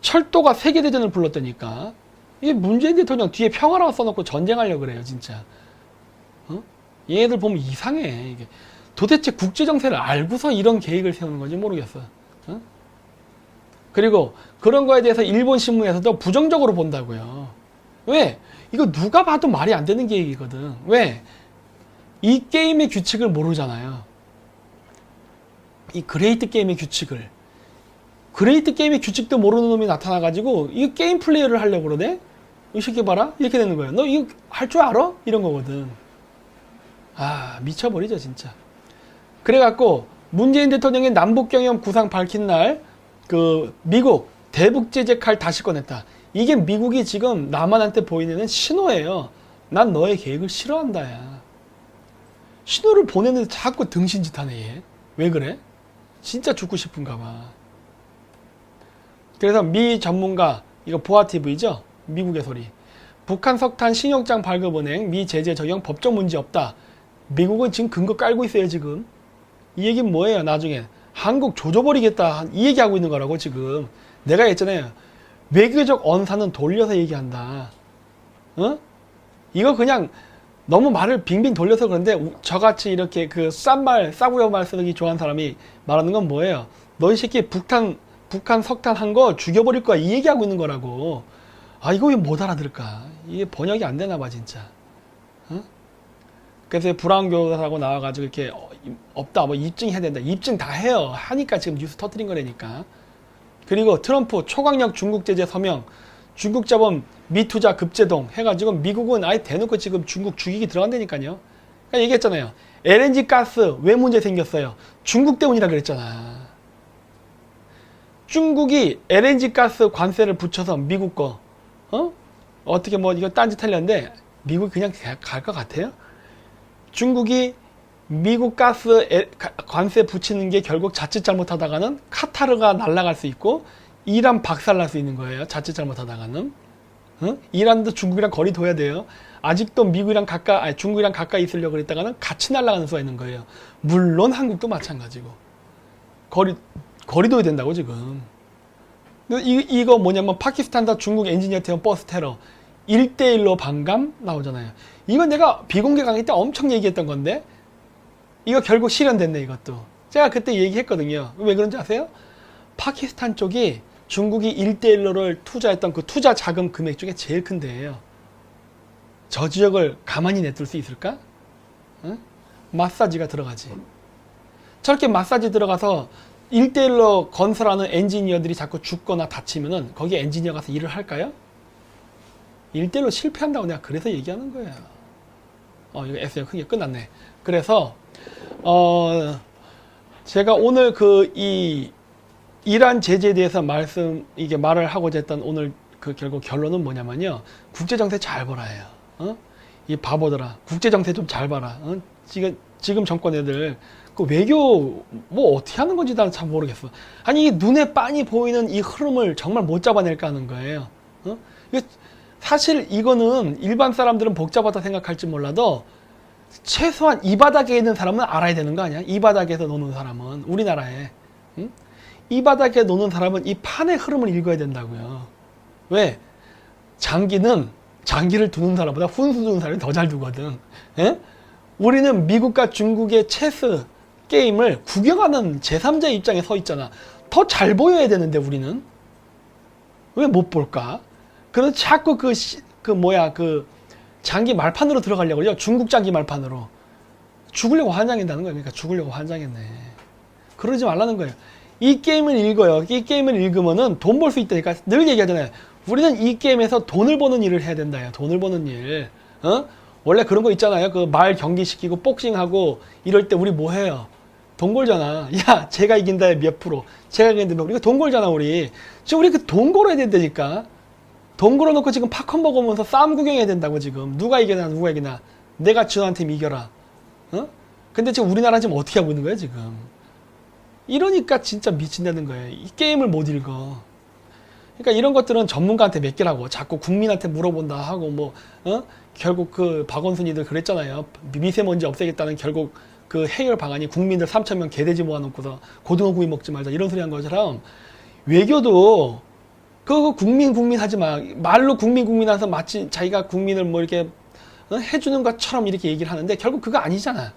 철도가 세계대전을 불렀다니까. 이게 문재인 대통령 뒤에 평화라고 써놓고 전쟁하려고 그래요, 진짜. 얘네들 보면 이상해. 이게 도대체 국제정세를 알고서 이런 계획을 세우는 건지 모르겠어. 그리고 그런 거에 대해서 일본 신문에서도 부정적으로 본다고요. 왜? 이거 누가 봐도 말이 안 되는 계획이거든. 왜? 이 게임의 규칙을 모르잖아요. 이 그레이트 게임의 규칙을. 그레이트 게임의 규칙도 모르는 놈이 나타나가지고 이 게임 플레이를 하려고 그러네? 이 새끼 봐라? 이렇게 되는 거예요. 너 이거 할 줄 알아? 이런 거거든. 미쳐버리죠 진짜. 그래갖고 문재인 대통령이 남북경협 구상 밝힌 날 그 미국 대북제재 칼 다시 꺼냈다. 이게 미국이 지금 남한한테 보이는 신호예요. 난 너의 계획을 싫어한다 야. 신호를 보내는데 자꾸 등신짓 하네 얘. 왜 그래? 진짜 죽고 싶은가 봐. 그래서 미 전문가, 이거 보아TV죠? 미국의 소리. 북한 석탄 신용장 발급은행 미 제재 적용 법적 문제 없다. 미국은 지금 근거 깔고 있어요 지금. 이 얘기는 뭐예요 나중에. 한국 조져버리겠다 이 얘기하고 있는 거라고 지금. 내가 했잖아요. 외교적 언사는 돌려서 얘기한다. 이거 그냥 너무 말을 빙빙 돌려서 그런데 저같이 이렇게 그 싸구려 말 쓰기 좋아하는 사람이 말하는 건 뭐예요? 너 이 새끼 북한 석탄 한 거 죽여버릴 거야 이 얘기하고 있는 거라고. 이거 왜 못 알아들을까? 이게 번역이 안 되나 봐 진짜. 그래서 브라운 교사라고 나와가지고 이렇게 없다 뭐 입증해야 된다 입증 다 해요. 하니까 지금 뉴스 터뜨린 거라니까. 그리고 트럼프 초강력 중국 제재 서명, 중국 자본 미투자 급제동 해가지고 미국은 아예 대놓고 지금 중국 죽이기 들어간다니까요. 그러니까 얘기했잖아요. LNG 가스 왜 문제 생겼어요? 중국 때문이라 그랬잖아. 중국이 LNG 가스 관세를 붙여서 미국 거 어떻게 뭐 이거 딴짓 하려는데 미국이 그냥 갈 것 같아요? 중국이 미국 가스 관세 붙이는 게 결국 자칫 잘못하다가는 카타르가 날아갈 수 있고 이란 박살날 수 있는 거예요. 자칫 잘못하다가는. 응? 이란도 중국이랑 거리 둬야 돼요. 아직도 미국이랑 중국이랑 가까이 있으려고 그랬다가는 같이 날아가는 수가 있는 거예요. 물론 한국도 마찬가지고. 거리 둬야 된다고 지금. 이거 뭐냐면 파키스탄과 중국 엔지니어 태운 버스 테러 1대1로 반감 나오잖아요. 이건 내가 비공개 강의 때 엄청 얘기했던 건데 이거 결국 실현됐네 이것도. 제가 그때 얘기했거든요. 왜 그런지 아세요? 파키스탄 쪽이 중국이 1대1로를 투자했던 그 투자 자금 금액 중에 제일 큰 데예요. 저 지역을 가만히 냅둘 수 있을까? 응? 마사지가 들어가지. 저렇게 마사지 들어가서 1대1로 건설하는 엔지니어들이 자꾸 죽거나 다치면은 거기 엔지니어 가서 일을 할까요? 1대1로 실패한다고 내가 그래서 얘기하는 거예요. 이거 에세이 크게 끝났네. 그래서 제가 오늘 이란 제재에 대해서 말을 하고자 했던 오늘 그 결국 결론은 뭐냐면요. 국제정세 잘 보라 해요. 이 바보들아. 국제정세 좀 잘 봐라. 지금 정권 애들, 그 외교 뭐 어떻게 하는 건지 나는 참 모르겠어. 아니, 이 눈에 빤히 보이는 이 흐름을 정말 못 잡아낼까 하는 거예요. 사실 이거는 일반 사람들은 복잡하다 생각할지 몰라도 최소한 이 바닥에 있는 사람은 알아야 되는 거 아니야? 이 바닥에서 노는 사람은, 우리나라에. 응? 이 바닥에 노는 사람은 이 판의 흐름을 읽어야 된다고요. 왜? 장기를 두는 사람보다 훈수 두는 사람이 더 잘 두거든. 에? 우리는 미국과 중국의 체스 게임을 구경하는 제3자 입장에 서 있잖아. 더 잘 보여야 되는데 우리는 왜 못 볼까? 그래서 자꾸 장기 말판으로 들어가려고 그래요. 중국 장기 말판으로. 죽으려고 환장한다는 거예요. 그러니까 죽으려고 환장했네. 그러지 말라는 거예요. 이 게임을 읽어요. 이 게임을 읽으면은 돈 벌 수 있다니까. 늘 얘기하잖아요. 우리는 이 게임에서 돈을 버는 일을 해야 된다요. 돈을 버는 일. 원래 그런 거 있잖아요. 그 말 경기시키고 복싱하고 이럴 때 우리 뭐 해요? 돈 벌잖아. 야, 제가 이긴다에 몇 프로. 제가 이긴다에 몇 프로. 이거 돈 벌잖아, 우리. 지금 우리 그 돈 벌어야 된다니까. 돈 걸어놓고 지금 팝콘 먹으면서 싸움 구경해야 된다고 지금. 누가 이기나. 내가 지원한 팀 이겨라. 근데 지금 우리나라 지금 어떻게 하고 있는 거야, 지금. 이러니까 진짜 미친다는 거예요. 이 게임을 못 읽어. 그러니까 이런 것들은 전문가한테 맡기라고. 자꾸 국민한테 물어본다 하고 결국 그 박원순이들 그랬잖아요. 미세먼지 없애겠다는 결국 그 해결 방안이 국민들 3,000명 개돼지 모아놓고서 고등어 구이 먹지 말자 이런 소리 한 것처럼 외교도 그거 국민 하지 마. 말로 국민 하면서 마치 자기가 국민을 뭐 이렇게 해주는 것처럼 이렇게 얘기를 하는데 결국 그거 아니잖아.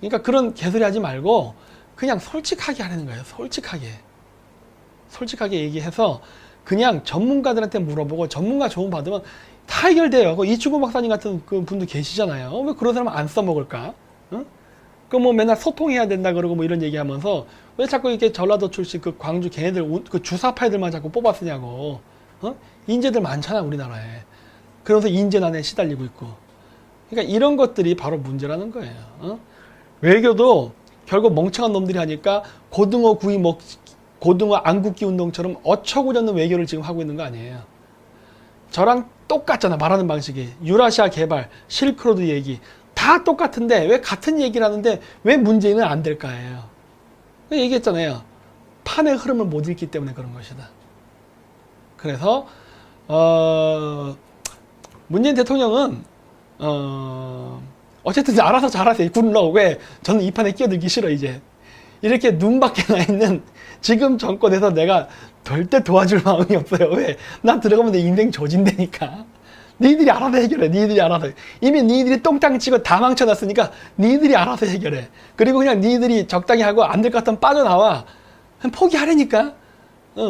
그러니까 그런 개소리 하지 말고 그냥 솔직하게 하라는 거예요. 솔직하게 얘기해서 그냥 전문가들한테 물어보고 전문가 조언 받으면 다 해결돼요. 그 이충구 박사님 같은 그 분도 계시잖아요. 왜 그런 사람은 안 써먹을까? 그 뭐 맨날 소통해야 된다 그러고 뭐 이런 얘기하면서 왜 자꾸 이렇게 전라도 출신 그 광주 걔네들 그 주사파애들만 자꾸 뽑아 쓰냐고. 인재들 많잖아 우리나라에. 그러면서 인재난에 시달리고 있고. 그러니까 이런 것들이 바로 문제라는 거예요. 외교도 결국 멍청한 놈들이 하니까 고등어 안 굽기 운동처럼 어처구니없는 외교를 지금 하고 있는 거 아니에요. 저랑 똑같잖아. 말하는 방식이. 유라시아 개발, 실크로드 얘기 다 똑같은데 왜 같은 얘기를 하는데 왜 문재인은 안 될까예요. 얘기했잖아요. 판의 흐름을 못 읽기 때문에 그런 것이다. 그래서 문재인 대통령은 어쨌든 알아서 잘하세요. 굿러. 왜? 저는 이 판에 끼어들기 싫어 이제. 이렇게 눈 밖에 나 있는 지금 정권에서 내가 절대 도와줄 마음이 없어요. 왜? 나 들어가면 내 인생 조진다니까. 니들이 알아서 해결해. 니들이 알아서. 이미 니들이 똥땅 치고 다 망쳐놨으니까 니들이 알아서 해결해. 그리고 그냥 니들이 적당히 하고 안 될 것 같으면 빠져나와. 그냥 포기하라니까.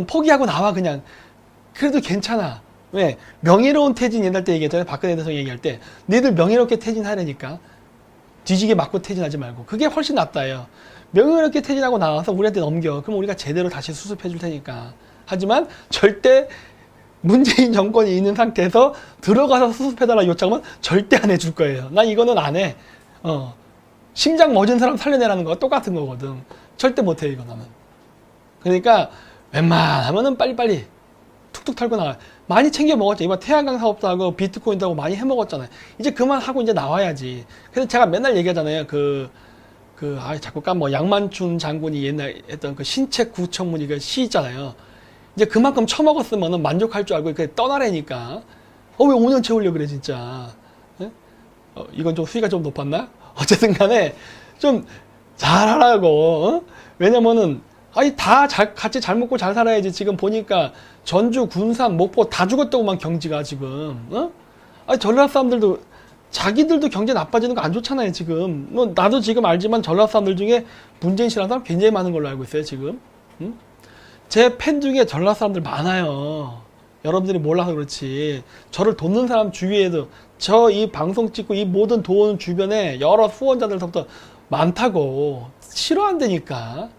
포기하고 나와 그냥. 그래도 괜찮아. 왜? 명예로운 퇴진 옛날 때 얘기했잖아요. 박근혜 대통령 얘기할 때. 니들 명예롭게 퇴진하라니까. 뒤지게 맞고 퇴진하지 말고. 그게 훨씬 낫다요. 명예롭게 퇴진하고 나와서 우리한테 넘겨. 그럼 우리가 제대로 다시 수습해 줄 테니까. 하지만 절대 문재인 정권이 있는 상태에서 들어가서 수습해달라 요청하면 절대 안 해줄 거예요. 난 이거는 안 해. 심장 멎은 사람 살려내라는 거 똑같은 거거든. 절대 못 해, 이거 나는. 그러니까 웬만하면은 빨리빨리 툭툭 털고 나와요. 많이 챙겨 먹었죠. 이번 태양광 사업도 하고 비트코인도 하고 많이 해 먹었잖아요. 이제 그만하고 이제 나와야지. 그래서 제가 맨날 얘기하잖아요. 자꾸 뭐 양만춘 장군이 옛날 했던 그 신책 구천문이 그 시 있잖아요. 이제 그만큼 처먹었으면은 만족할 줄 알고 이렇게 떠나래니까. 왜 5년 채우려고 그래, 진짜. 예? 이건 좀 수위가 좀 높았나? 어쨌든 간에 좀 잘하라고. 왜냐면은, 같이 잘 먹고 잘 살아야지. 지금 보니까 전주, 군산, 목포 다 죽었다고만 경지가 지금. 전라 사람들도 자기들도 경제 나빠지는 거 안 좋잖아요, 지금. 뭐 나도 지금 알지만 전라 사람들 중에 문재인 씨라는 사람 굉장히 많은 걸로 알고 있어요, 지금. 제 팬 중에 전라 사람들 많아요. 여러분들이 몰라서 그렇지. 저를 돕는 사람 주위에도 저 이 방송 찍고 이 모든 도움 주변에 여러 후원자들부터 많다고. 싫어한다니까.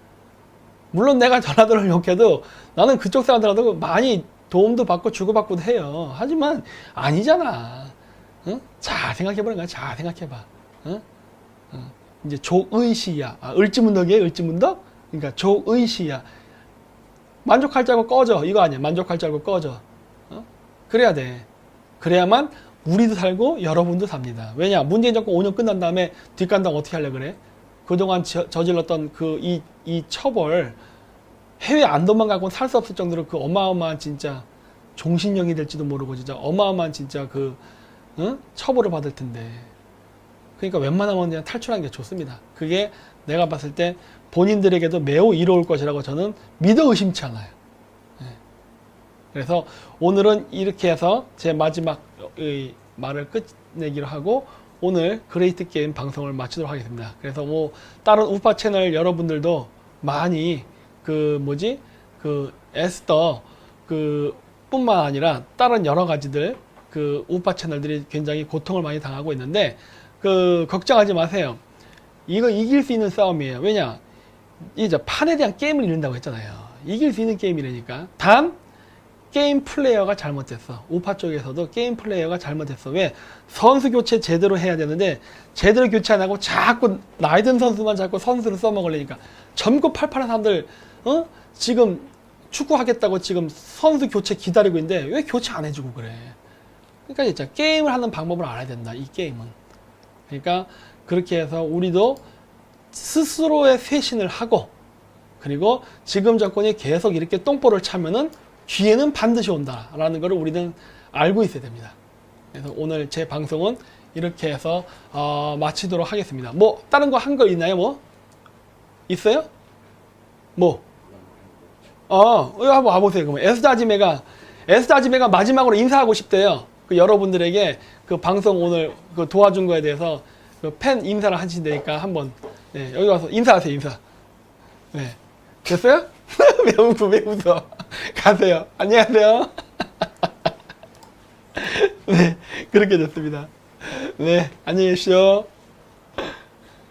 물론 내가 전라도를 욕해도 나는 그쪽 사람들하고 많이 도움도 받고 주고받고도 해요. 하지만 아니잖아. 잘 생각해보는 거야. 잘 생각해봐. 이제 조의시야. 을지문덕이에요? 을지문덕? 그러니까 조의시야. 만족할 줄 알고 꺼져. 이거 아니야. 만족할 줄 알고 꺼져. 그래야 돼. 그래야만 우리도 살고 여러분도 삽니다. 왜냐? 문재인 정권 5년 끝난 다음에 뒷감당 어떻게 하려고 그래? 그동안 저질렀던 이 처벌, 해외 안 도망가고는 살 수 없을 정도로 그 어마어마한 진짜 종신형이 될지도 모르고 진짜 어마어마한 진짜 처벌을 받을 텐데. 그러니까 웬만하면 그냥 탈출하는 게 좋습니다. 그게 내가 봤을 때 본인들에게도 매우 이로울 것이라고 저는 믿어 의심치 않아요. 그래서 오늘은 이렇게 해서 제 마지막 말을 끝내기로 하고 오늘 그레이트 게임 방송을 마치도록 하겠습니다. 그래서 뭐 다른 우파 채널 여러분들도 많이 에스더 뿐만 아니라 다른 여러 가지들 우파 채널들이 굉장히 고통을 많이 당하고 있는데 걱정하지 마세요. 이거 이길 수 있는 싸움이에요. 왜냐? 이제 판에 대한 게임을 잃는다고 했잖아요. 이길 수 있는 게임이라니까. 단 게임 플레이어가 잘못됐어. 우파 쪽에서도 게임 플레이어가 잘못됐어. 왜? 선수 교체 제대로 해야 되는데 제대로 교체 안 하고 자꾸 나이 든 선수만 자꾸 선수를 써먹으려니까 젊고 팔팔한 사람들 지금 축구하겠다고 지금 선수 교체 기다리고 있는데 왜 교체 안 해주고 그래? 그러니까 진짜 게임을 하는 방법을 알아야 된다. 이 게임은. 그러니까 그렇게 해서 우리도 스스로의 쇄신을 하고 그리고 지금 정권이 계속 이렇게 똥볼을 차면은 기회는 반드시 온다라는 것을 우리는 알고 있어야 됩니다. 그래서 오늘 제 방송은 이렇게 해서 마치도록 하겠습니다. 뭐 다른 거 한 거 있나요? 뭐 있어요? 뭐? 여기 한번 와보세요. 그러면 에스다지메가 마지막으로 인사하고 싶대요. 여러분들에게 방송 오늘 도와준 거에 대해서 팬 인사를 하신다니까 한번 여기 와서 인사하세요. 인사. 네. 됐어요? 왜 웃어? 가세요. 안녕하세요. 네, 그렇게 됐습니다. 네, 안녕히 계십시오.